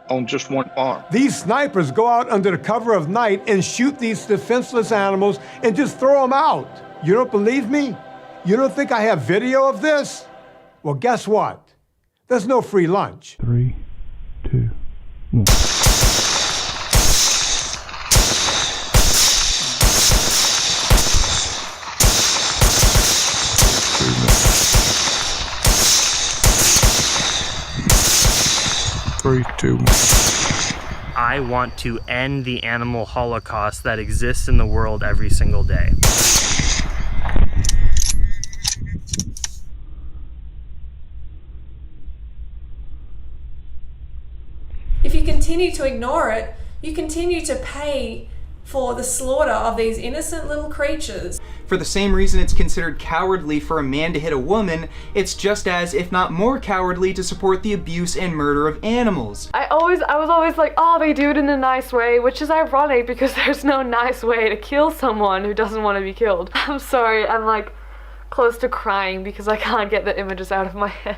on just one farm. These snipers go out under the cover of night and shoot these defenseless animals and just throw them out. You don't believe me? You don't think I have video of this? Well, guess what? There's no free lunch. 3, 2, 1. I want to end the animal holocaust that exists in the world every single day. If you continue to ignore it, you continue to pay for the slaughter of these innocent little creatures. For the same reason it's considered cowardly for a man to hit a woman, it's just as, if not more cowardly, to support the abuse and murder of animals. I was always like, oh, they do it in a nice way, which is ironic because there's no nice way to kill someone who doesn't want to be killed. I'm sorry, I'm like close to crying because I can't get the images out of my head.